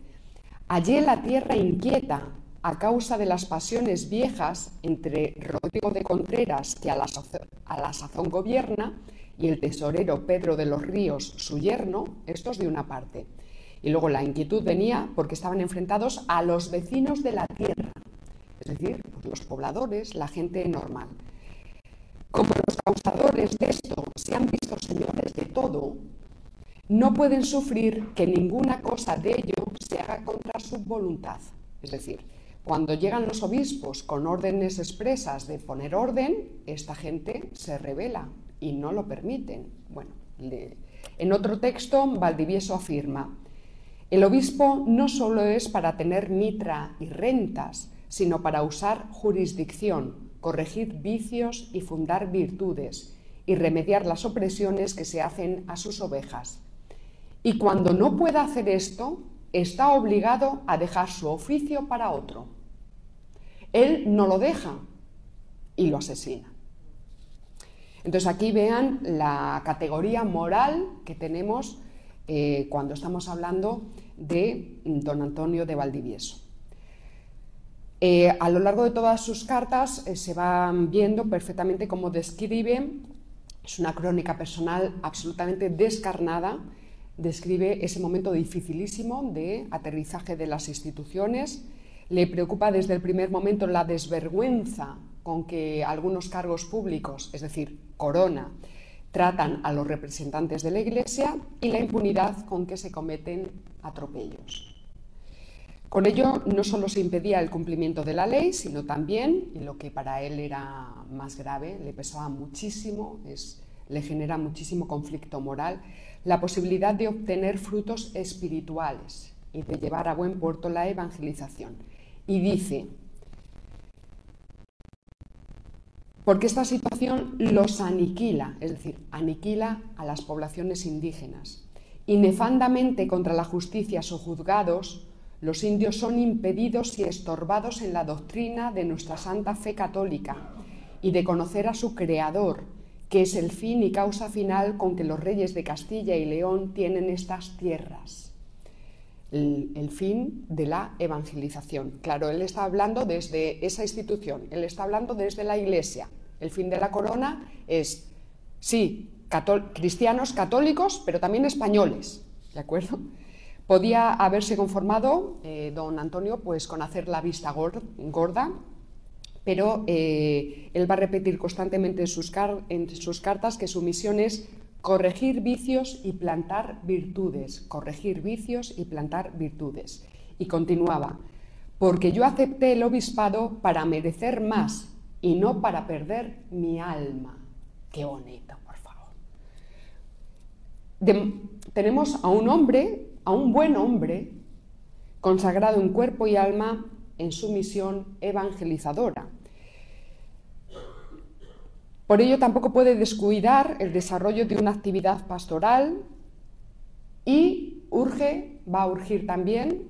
hallé la tierra inquieta a causa de las pasiones viejas entre Rodrigo de Contreras, que a la sazón gobierna, y el tesorero Pedro de los Ríos, su yerno, estos de una parte. Y luego la inquietud venía porque estaban enfrentados a los vecinos de la tierra, es decir, pues los pobladores, la gente normal. Como los causadores de esto se han visto señores de todo, no pueden sufrir que ninguna cosa de ello se haga contra su voluntad. Es decir, cuando llegan los obispos con órdenes expresas de poner orden, esta gente se rebela y no lo permiten. Bueno, en otro texto, Valdivieso afirma: el obispo no solo es para tener mitra y rentas, sino para usar jurisdicción, corregir vicios y fundar virtudes, y remediar las opresiones que se hacen a sus ovejas. Y cuando no pueda hacer esto, está obligado a dejar su oficio para otro. Él no lo deja y lo asesina. Entonces aquí vean la categoría moral que tenemos cuando estamos hablando de don Antonio de Valdivieso. A lo largo de todas sus cartas se van viendo perfectamente cómo describe, es una crónica personal absolutamente descarnada, describe ese momento dificilísimo de aterrizaje de las instituciones. Le preocupa desde el primer momento la desvergüenza con que algunos cargos públicos, es decir, corona, tratan a los representantes de la Iglesia y la impunidad con que se cometen atropellos. Con ello no solo se impedía el cumplimiento de la ley, sino también, y lo que para él era más grave, le pesaba muchísimo, le genera muchísimo conflicto moral, la posibilidad de obtener frutos espirituales y de llevar a buen puerto la evangelización. Y dice: porque esta situación los aniquila, es decir, aniquila a las poblaciones indígenas. Y nefandamente contra la justicia sojuzgados, los indios son impedidos y estorbados en la doctrina de nuestra santa fe católica y de conocer a su Creador, que es el fin y causa final con que los reyes de Castilla y León tienen estas tierras. El fin de la evangelización. Claro, él está hablando desde esa institución, él está hablando desde la Iglesia. El fin de la corona es, sí, cristianos católicos, pero también españoles, ¿de acuerdo? Podía haberse conformado don Antonio pues con hacer la vista gorda, pero él va a repetir constantemente en sus cartas que su misión es corregir vicios y plantar virtudes, corregir vicios y plantar virtudes. Y continuaba: porque yo acepté el obispado para merecer más y no para perder mi alma. Qué bonito, por favor. Tenemos a un hombre, a un buen hombre, consagrado en cuerpo y alma en su misión evangelizadora. Por ello tampoco puede descuidar el desarrollo de una actividad pastoral y va a urgir también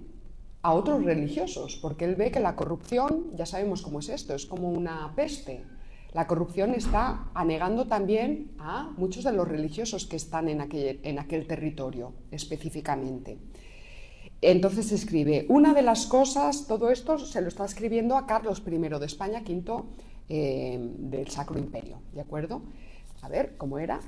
a otros religiosos, porque él ve que la corrupción, ya sabemos cómo es esto, es como una peste. La corrupción está anegando también a muchos de los religiosos que están en aquel territorio específicamente. Entonces escribe, una de las cosas, todo esto se lo está escribiendo a Carlos I de España, V del Sacro Imperio, ¿de acuerdo? A ver, ¿cómo era?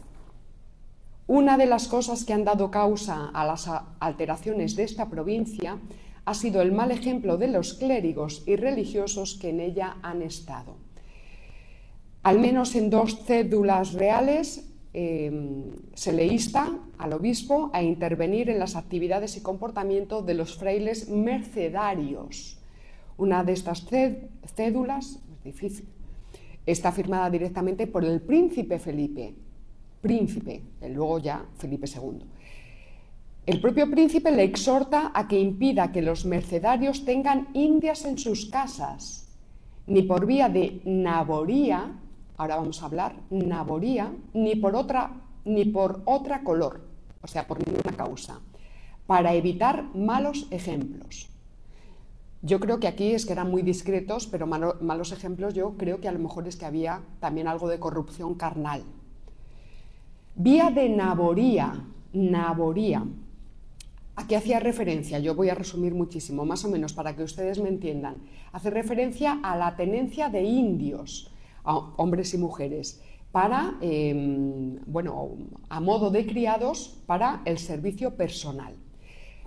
Una de las cosas que han dado causa a las alteraciones de esta provincia ha sido el mal ejemplo de los clérigos y religiosos que en ella han estado. Al menos en 2 cédulas reales se le insta al obispo a intervenir en las actividades y comportamiento de los frailes mercedarios. Una de estas cédulas, es difícil, está firmada directamente por el príncipe Felipe, luego ya Felipe II. El propio príncipe le exhorta a que impida que los mercedarios tengan indias en sus casas, ni por vía de naboría, ahora vamos a hablar, naboría, ni por otra color, o sea, por ninguna causa, para evitar malos ejemplos. Yo creo que aquí es que eran muy discretos, pero malos ejemplos yo creo que a lo mejor es que había también algo de corrupción carnal. Vía de naboría. ¿A qué hacía referencia? Yo voy a resumir muchísimo, más o menos para que ustedes me entiendan. Hace referencia a la tenencia de indios, hombres y mujeres, para, a modo de criados para el servicio personal.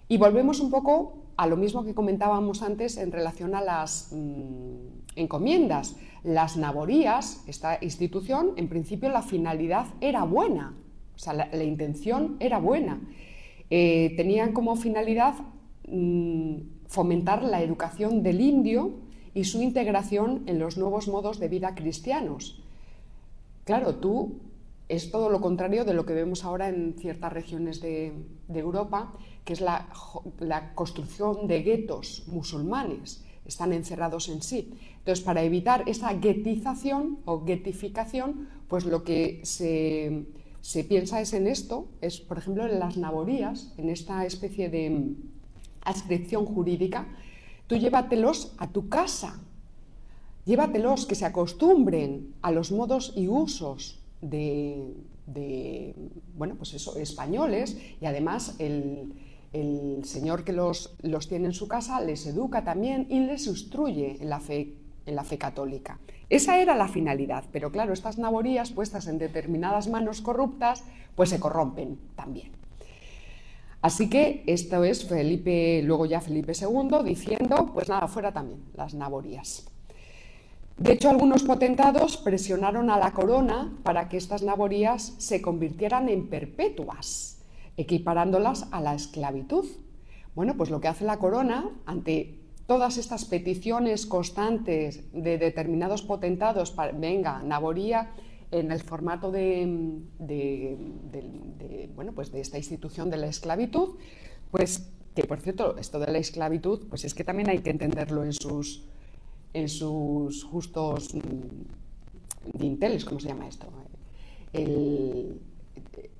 Y volvemos un poco a lo mismo que comentábamos antes en relación a las encomiendas. Las naborías, esta institución, en principio la finalidad era buena, o sea, la intención era buena. Tenían como finalidad fomentar la educación del indio y su integración en los nuevos modos de vida cristianos. Claro, es todo lo contrario de lo que vemos ahora en ciertas regiones de Europa, que es la construcción de guetos musulmanes, están encerrados en sí. Entonces, para evitar esa guetización o guetificación, pues lo que se piensa es en esto, es por ejemplo en las naborías, en esta especie de adscripción jurídica. Tú llévatelos a tu casa, llévatelos, que se acostumbren a los modos y usos españoles, y además el señor que los tiene en su casa les educa también y les instruye en la fe católica. Esa era la finalidad, pero claro, estas naborías puestas en determinadas manos corruptas, pues se corrompen también. Así que esto es luego ya Felipe II diciendo, pues nada, fuera también las naborías. De hecho, algunos potentados presionaron a la corona para que estas naborías se convirtieran en perpetuas, equiparándolas a la esclavitud. Bueno, pues lo que hace la corona ante todas estas peticiones constantes de determinados potentados para, venga, naboría en el formato bueno, pues de esta institución de la esclavitud, pues que por cierto, esto de la esclavitud, pues es que también hay que entenderlo en sus justos dinteles, ¿cómo se llama esto?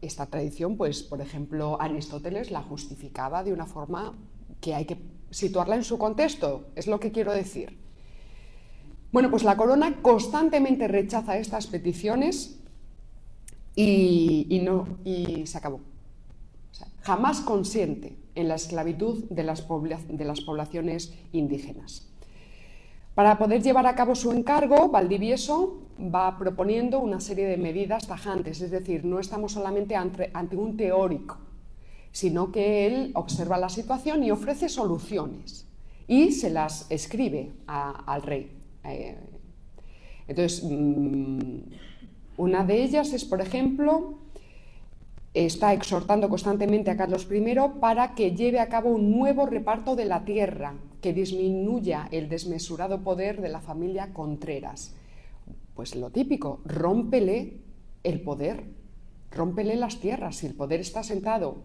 Esta tradición, pues, por ejemplo, Aristóteles la justificaba de una forma que hay que situarla en su contexto, es lo que quiero decir. Bueno, pues la corona constantemente rechaza estas peticiones y se acabó. O sea, jamás consiente en la esclavitud de las poblaciones indígenas. Para poder llevar a cabo su encargo, Valdivieso va proponiendo una serie de medidas tajantes, es decir, no estamos solamente ante un teórico, sino que él observa la situación y ofrece soluciones y se las escribe al rey. Entonces, una de ellas es, por ejemplo, está exhortando constantemente a Carlos I para que lleve a cabo un nuevo reparto de la tierra, que disminuya el desmesurado poder de la familia Contreras. Pues lo típico, rómpele el poder, rómpele las tierras. Si el poder está sentado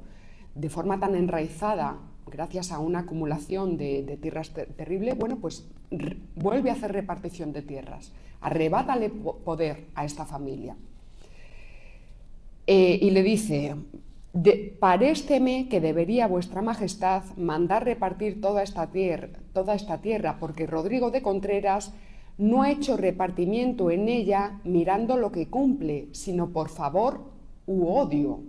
de forma tan enraizada gracias a una acumulación de tierras terrible, bueno, pues vuelve a hacer repartición de tierras, arrebátale poder a esta familia. Y le dice, parésteme que debería vuestra majestad mandar repartir toda esta tierra, porque Rodrigo de Contreras no ha hecho repartimiento en ella mirando lo que cumple, sino por favor u odio.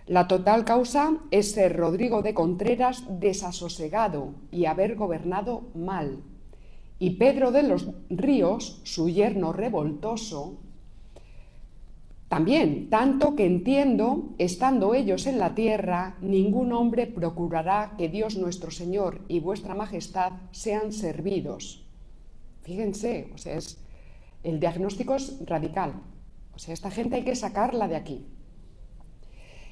La total causa es ser Rodrigo de Contreras desasosegado y haber gobernado mal. Y Pedro de los Ríos, su yerno revoltoso, también, tanto que entiendo, estando ellos en la tierra, ningún hombre procurará que Dios nuestro Señor y vuestra majestad sean servidos. Fíjense, o sea, el diagnóstico es radical. O sea, esta gente hay que sacarla de aquí.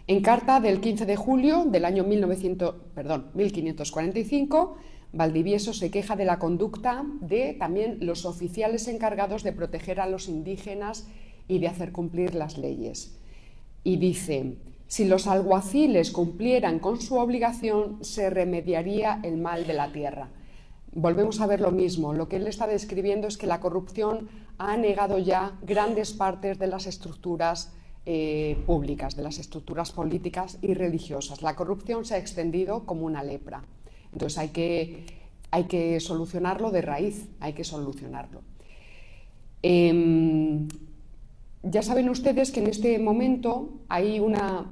En carta del 15 de julio del año 1545, Valdivieso se queja de la conducta de también los oficiales encargados de proteger a los indígenas y de hacer cumplir las leyes. Y dice, si los alguaciles cumplieran con su obligación, se remediaría el mal de la tierra. Volvemos a ver lo mismo. Lo que él está describiendo es que la corrupción ha anegado ya grandes partes de las estructuras públicas, de las estructuras políticas y religiosas. La corrupción se ha extendido como una lepra. Entonces hay que solucionarlo de raíz, hay que solucionarlo. Ya saben ustedes que en este momento hay una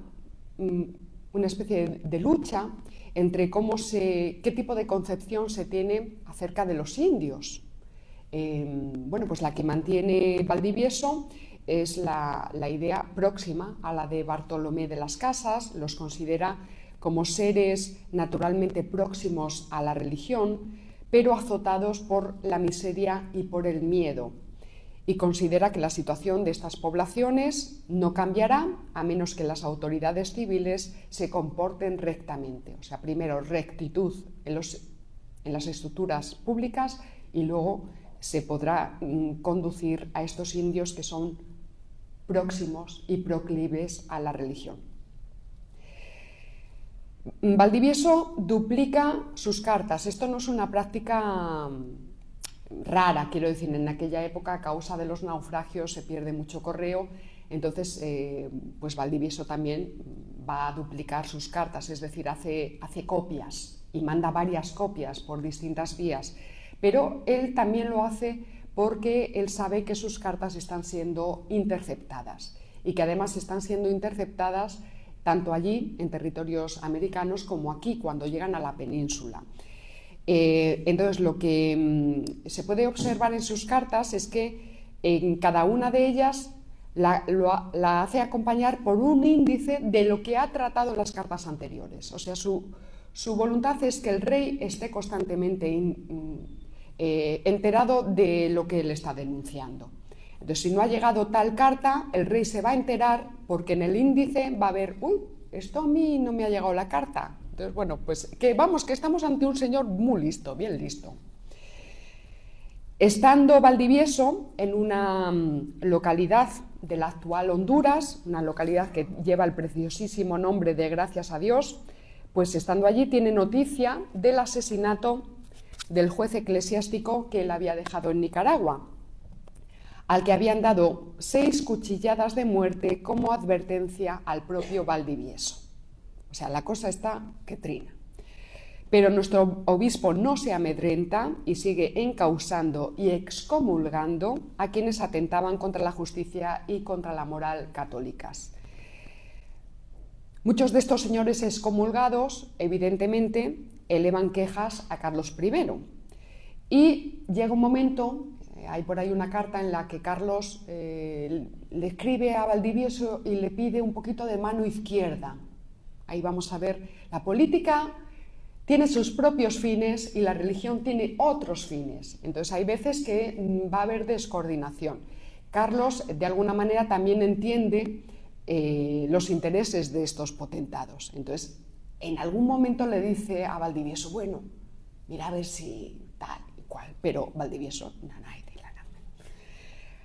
especie de lucha entre qué tipo de concepción se tiene acerca de los indios. Bueno, pues la que mantiene Valdivieso es la idea próxima a la de Bartolomé de las Casas, los considera como seres naturalmente próximos a la religión, pero azotados por la miseria y por el miedo, y considera que la situación de estas poblaciones no cambiará a menos que las autoridades civiles se comporten rectamente. O sea, primero rectitud en las estructuras públicas y luego se podrá conducir a estos indios que son próximos y proclives a la religión. Valdivieso duplica sus cartas. Esto no es una práctica rara, quiero decir, en aquella época a causa de los naufragios se pierde mucho correo, entonces pues Valdivieso también va a duplicar sus cartas, es decir, hace copias y manda varias copias por distintas vías, pero él también lo hace porque él sabe que sus cartas están siendo interceptadas y que además están siendo interceptadas tanto allí, en territorios americanos, como aquí, cuando llegan a la península. Entonces, lo que se puede observar en sus cartas es que en cada una de ellas la hace acompañar por un índice de lo que ha tratado las cartas anteriores. O sea, su voluntad es que el rey esté constantemente enterado de lo que él está denunciando. Entonces, si no ha llegado tal carta, el rey se va a enterar porque en el índice va a ver, uy, esto a mí no me ha llegado la carta. Entonces, bueno, pues que estamos ante un señor muy listo, bien listo. Estando Valdivieso en una localidad de la actual Honduras, una localidad que lleva el preciosísimo nombre de Gracias a Dios, pues estando allí tiene noticia del asesinato del juez eclesiástico que él había dejado en Nicaragua, al que habían dado 6 cuchilladas de muerte como advertencia al propio Valdivieso. O sea, la cosa está que trina. Pero nuestro obispo no se amedrenta y sigue encausando y excomulgando a quienes atentaban contra la justicia y contra la moral católicas. Muchos de estos señores excomulgados, evidentemente, elevan quejas a Carlos I. Y llega un momento, hay por ahí una carta en la que Carlos le escribe a Valdivieso y le pide un poquito de mano izquierda. Ahí vamos a ver, la política tiene sus propios fines y la religión tiene otros fines. Entonces hay veces que va a haber descoordinación. Carlos, de alguna manera, también entiende los intereses de estos potentados. Entonces, en algún momento le dice a Valdivieso, bueno, mira a ver si tal y cual, pero Valdivieso,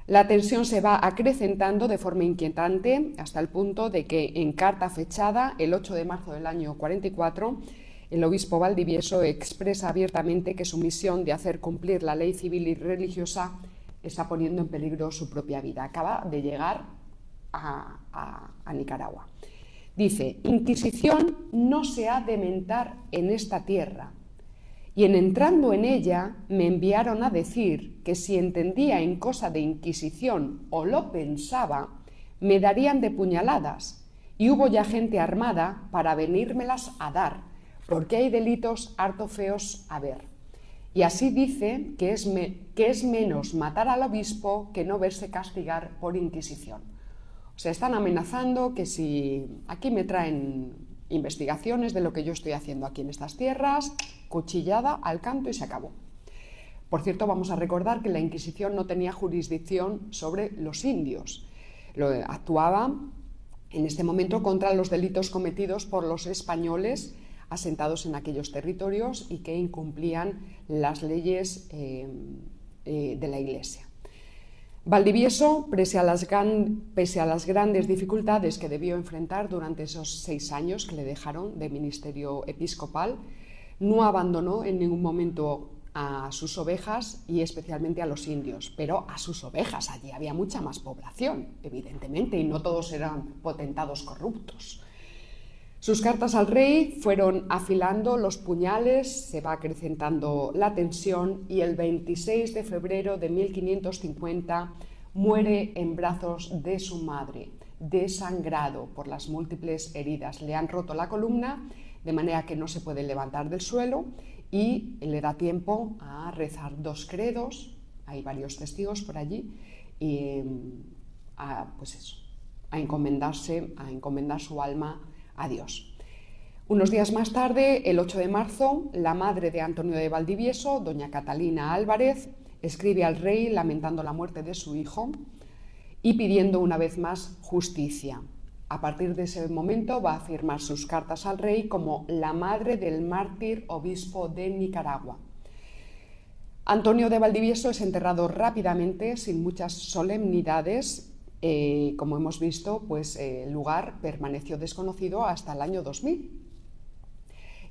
la tensión se va acrecentando de forma inquietante hasta el punto de que en carta fechada el 8 de marzo del año 44, el obispo Valdivieso expresa abiertamente que su misión de hacer cumplir la ley civil y religiosa está poniendo en peligro su propia vida. Acaba de llegar a Nicaragua. Dice, Inquisición no se ha de mentar en esta tierra, y en entrando en ella me enviaron a decir que si entendía en cosa de Inquisición o lo pensaba, me darían de puñaladas, y hubo ya gente armada para venírmelas a dar, porque hay delitos harto feos a ver. Y así dice que es menos matar al obispo que no verse castigar por Inquisición. O sea, están amenazando que si aquí me traen investigaciones de lo que yo estoy haciendo aquí en estas tierras, cuchillada al canto y se acabó. Por cierto, vamos a recordar que la Inquisición no tenía jurisdicción sobre los indios. Actuaba en este momento contra los delitos cometidos por los españoles asentados en aquellos territorios y que incumplían las leyes de la Iglesia. Valdivieso, pese a las grandes dificultades que debió enfrentar durante esos 6 años que le dejaron de ministerio episcopal, no abandonó en ningún momento a sus ovejas y especialmente a los indios, pero a sus ovejas. Allí había mucha más población, evidentemente, y no todos eran potentados corruptos. Sus cartas al rey fueron afilando los puñales, se va acrecentando la tensión y el 26 de febrero de 1550 muere en brazos de su madre, desangrado por las múltiples heridas. Le han roto la columna de manera que no se puede levantar del suelo y le da tiempo a rezar 2 credos, hay varios testigos por allí, y a encomendar su alma a Dios. Unos días más tarde, el 8 de marzo, la madre de Antonio de Valdivieso, doña Catalina Álvarez, escribe al rey lamentando la muerte de su hijo y pidiendo una vez más justicia. A partir de ese momento va a firmar sus cartas al rey como la madre del mártir obispo de Nicaragua. Antonio de Valdivieso es enterrado rápidamente, sin muchas solemnidades. Como hemos visto, pues el lugar permaneció desconocido hasta el año 2000.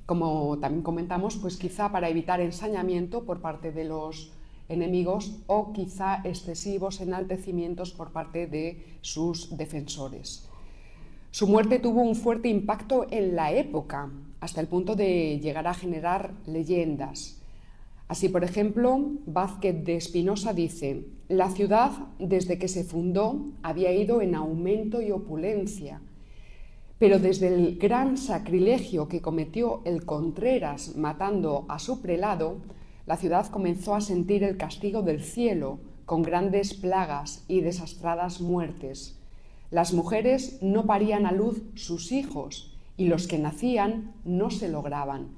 Como también comentamos, pues quizá para evitar ensañamiento por parte de los enemigos o quizá excesivos enaltecimientos por parte de sus defensores. Su muerte tuvo un fuerte impacto en la época, hasta el punto de llegar a generar leyendas. Así, por ejemplo, Vázquez de Espinosa dice: la ciudad, desde que se fundó, había ido en aumento y opulencia, pero desde el gran sacrilegio que cometió el Contreras matando a su prelado, la ciudad comenzó a sentir el castigo del cielo con grandes plagas y desastradas muertes. Las mujeres no parían a luz sus hijos y los que nacían no se lograban.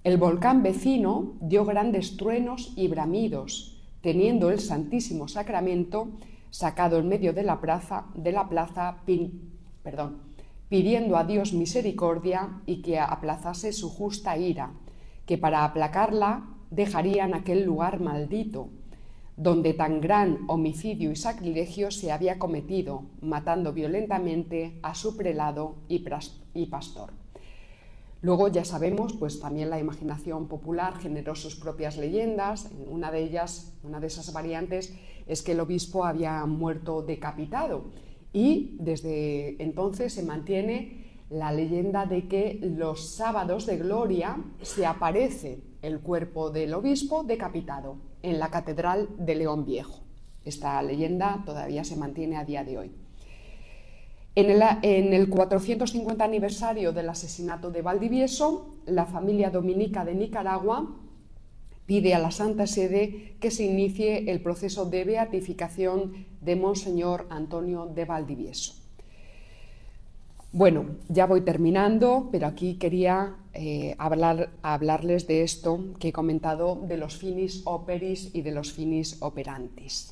El volcán vecino dio grandes truenos y bramidos, teniendo el Santísimo Sacramento sacado en medio de la plaza, pidiendo a Dios misericordia y que aplazase su justa ira, que para aplacarla dejarían aquel lugar maldito, donde tan gran homicidio y sacrilegio se había cometido, matando violentamente a su prelado y pastor. Luego ya sabemos, pues también la imaginación popular generó sus propias leyendas. Una de ellas, una de esas variantes, es que el obispo había muerto decapitado, y desde entonces se mantiene la leyenda de que los sábados de gloria se aparece el cuerpo del obispo decapitado en la Catedral de León Viejo. Esta leyenda todavía se mantiene a día de hoy. En el 450 aniversario del asesinato de Valdivieso, la familia dominica de Nicaragua pide a la Santa Sede que se inicie el proceso de beatificación de Monseñor Antonio de Valdivieso. Bueno, ya voy terminando, pero aquí quería hablarles de esto que he comentado, de los finis operis y de los finis operantis.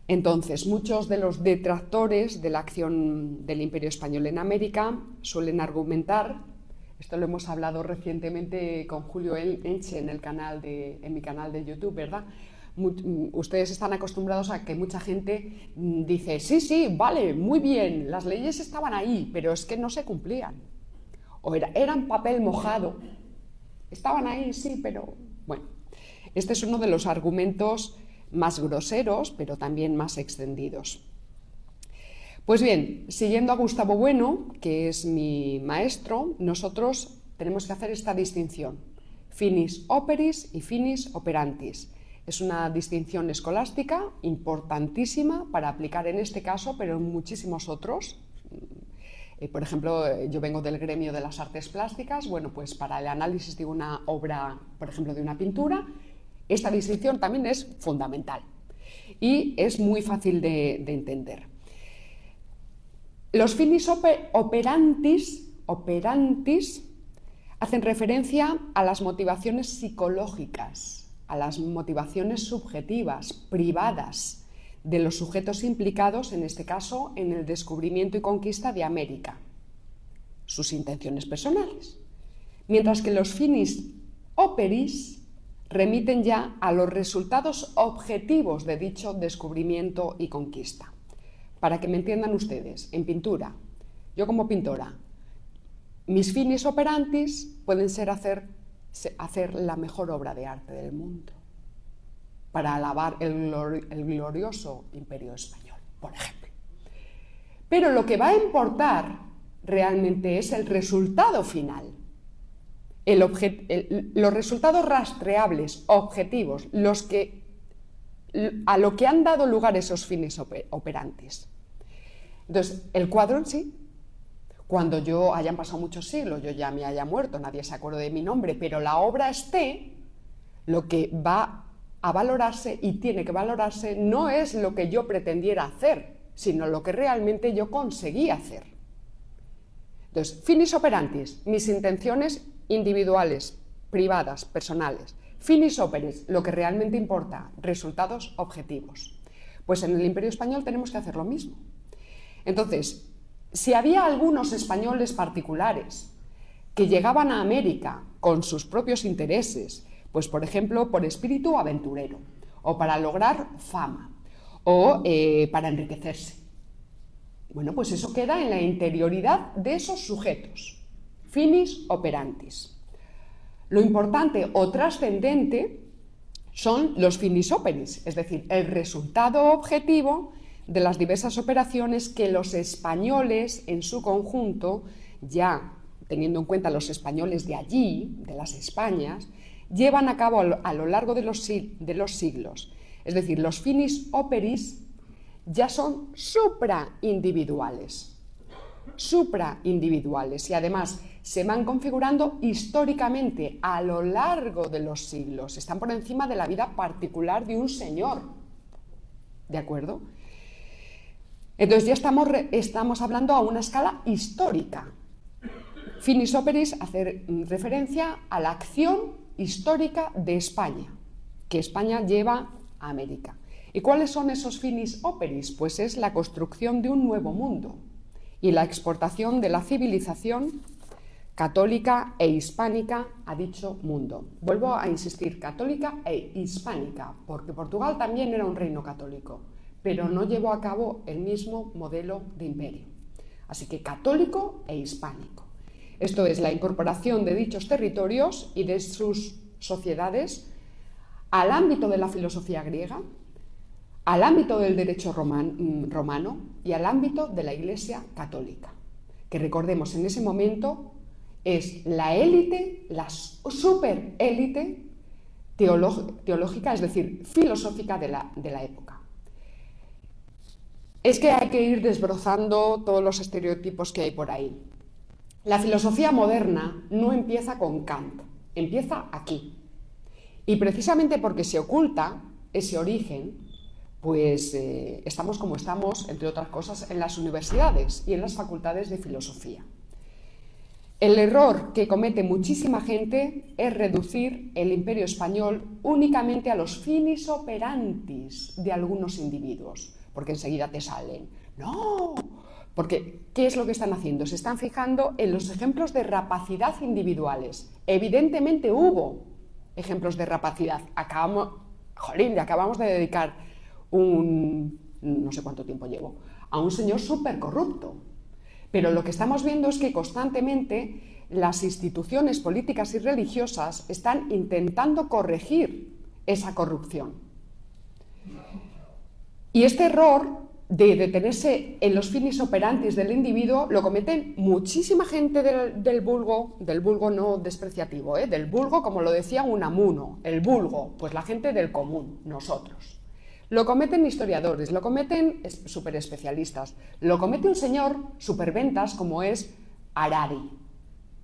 Entonces, muchos de los detractores de la acción del Imperio Español en América suelen argumentar, esto lo hemos hablado recientemente con Julio Enche en mi canal de YouTube, ¿verdad? Ustedes están acostumbrados a que mucha gente dice, sí, vale, muy bien, las leyes estaban ahí, pero es que no se cumplían. O eran papel mojado. Estaban ahí, sí, pero bueno. Este es uno de los argumentos más groseros, pero también más extendidos. Pues bien, siguiendo a Gustavo Bueno, que es mi maestro, nosotros tenemos que hacer esta distinción: finis operis y finis operantis. Es una distinción escolástica importantísima para aplicar en este caso, pero en muchísimos otros. Por ejemplo, yo vengo del gremio de las artes plásticas. Bueno, pues para el análisis de una obra, por ejemplo, de una pintura, esta distinción también es fundamental y es muy fácil de entender. Los finis operantis hacen referencia a las motivaciones psicológicas, a las motivaciones subjetivas, privadas, de los sujetos implicados, en este caso, en el descubrimiento y conquista de América, sus intenciones personales. Mientras que los finis operis remiten ya a los resultados objetivos de dicho descubrimiento y conquista. Para que me entiendan ustedes, en pintura, yo como pintora, mis finis operantis pueden ser hacer la mejor obra de arte del mundo, para alabar el glorioso Imperio Español, por ejemplo. Pero lo que va a importar realmente es el resultado final. Los resultados rastreables, objetivos, a lo que han dado lugar esos fines operantes. Entonces, el cuadro en sí, cuando hayan pasado muchos siglos, yo ya me haya muerto, nadie se acuerde de mi nombre, pero la obra esté, lo que va a valorarse y tiene que valorarse no es lo que yo pretendiera hacer, sino lo que realmente yo conseguí hacer. Entonces, finis operantis, mis intenciones individuales, privadas, personales. Finis operis, lo que realmente importa, resultados objetivos. Pues en el Imperio Español tenemos que hacer lo mismo. Entonces, si había algunos españoles particulares que llegaban a América con sus propios intereses, pues por ejemplo por espíritu aventurero, o para lograr fama, o para enriquecerse, bueno, pues eso queda en la interioridad de esos sujetos. Finis operantis. Lo importante o trascendente son los finis operis, es decir, el resultado objetivo de las diversas operaciones que los españoles en su conjunto, ya teniendo en cuenta los españoles de allí, de las Españas, llevan a cabo a lo largo de los siglos. Es decir, los finis operis ya son supraindividuales y además se van configurando históricamente a lo largo de los siglos, están por encima de la vida particular de un señor, ¿de acuerdo? Entonces ya estamos hablando a una escala histórica. Finis operis hace referencia a la acción histórica de España, que España lleva a América. ¿Y cuáles son esos finis operis? Pues es la construcción de un nuevo mundo y la exportación de la civilización católica e hispánica a dicho mundo. Vuelvo a insistir, católica e hispánica, porque Portugal también era un reino católico, pero no llevó a cabo el mismo modelo de imperio. Así que católico e hispánico. Esto es la incorporación de dichos territorios y de sus sociedades al ámbito de la filosofía griega, al ámbito del derecho romano y al ámbito de la Iglesia católica, que recordemos en ese momento es la élite, la superélite teológica, es decir, filosófica de la época. Es que hay que ir desbrozando todos los estereotipos que hay por ahí. La filosofía moderna no empieza con Kant, empieza aquí. Y precisamente porque se oculta ese origen, pues estamos como estamos, entre otras cosas, en las universidades y en las facultades de filosofía. El error que comete muchísima gente es reducir el Imperio español únicamente a los finis operantis de algunos individuos, porque enseguida te salen. ¡No! Porque, ¿qué es lo que están haciendo? Se están fijando en los ejemplos de rapacidad individuales. Evidentemente hubo ejemplos de rapacidad. Acabamos de dedicar no sé cuánto tiempo llevo, a un señor súper corrupto. Pero lo que estamos viendo es que constantemente las instituciones políticas y religiosas están intentando corregir esa corrupción. Y este error de detenerse en los finis operantis del individuo lo cometen muchísima gente del vulgo no despreciativo, del vulgo, como lo decía Unamuno, el vulgo, pues la gente del común, nosotros. Lo cometen historiadores, lo cometen superespecialistas, lo comete un señor superventas como es Harari,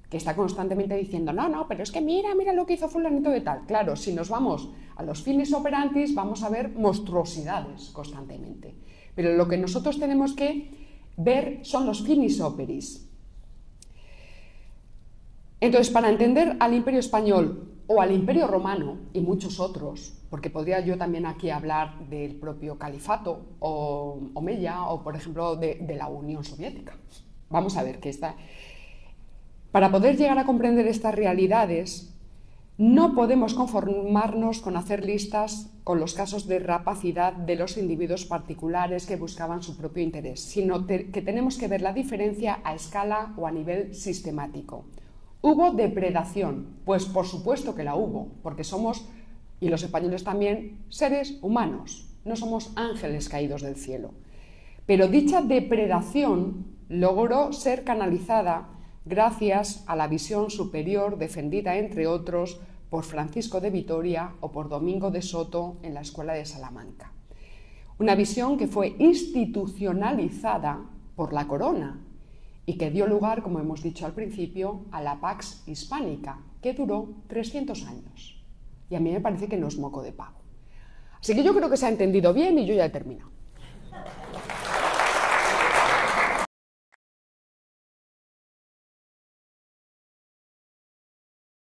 que está constantemente diciendo, no, pero es que mira lo que hizo fulanito de tal. Claro, si nos vamos a los finis operantis vamos a ver monstruosidades constantemente. Pero lo que nosotros tenemos que ver son los finis operis. Entonces, para entender al Imperio Español o al Imperio Romano y muchos otros, porque podría yo también aquí hablar del propio califato o omeya o, por ejemplo, de la Unión Soviética. Vamos a ver que para poder llegar a comprender estas realidades, no podemos conformarnos con hacer listas con los casos de rapacidad de los individuos particulares que buscaban su propio interés, sino que tenemos que ver la diferencia a escala o a nivel sistemático. ¿Hubo depredación? Pues por supuesto que la hubo, porque somos, y los españoles también, seres humanos, no somos ángeles caídos del cielo. Pero dicha depredación logró ser canalizada gracias a la visión superior defendida, entre otros, por Francisco de Vitoria o por Domingo de Soto en la Escuela de Salamanca. Una visión que fue institucionalizada por la corona y que dio lugar, como hemos dicho al principio, a la Pax Hispánica, que duró 300 años. Y a mí me parece que no es moco de pavo. Así que yo creo que se ha entendido bien y yo ya he terminado.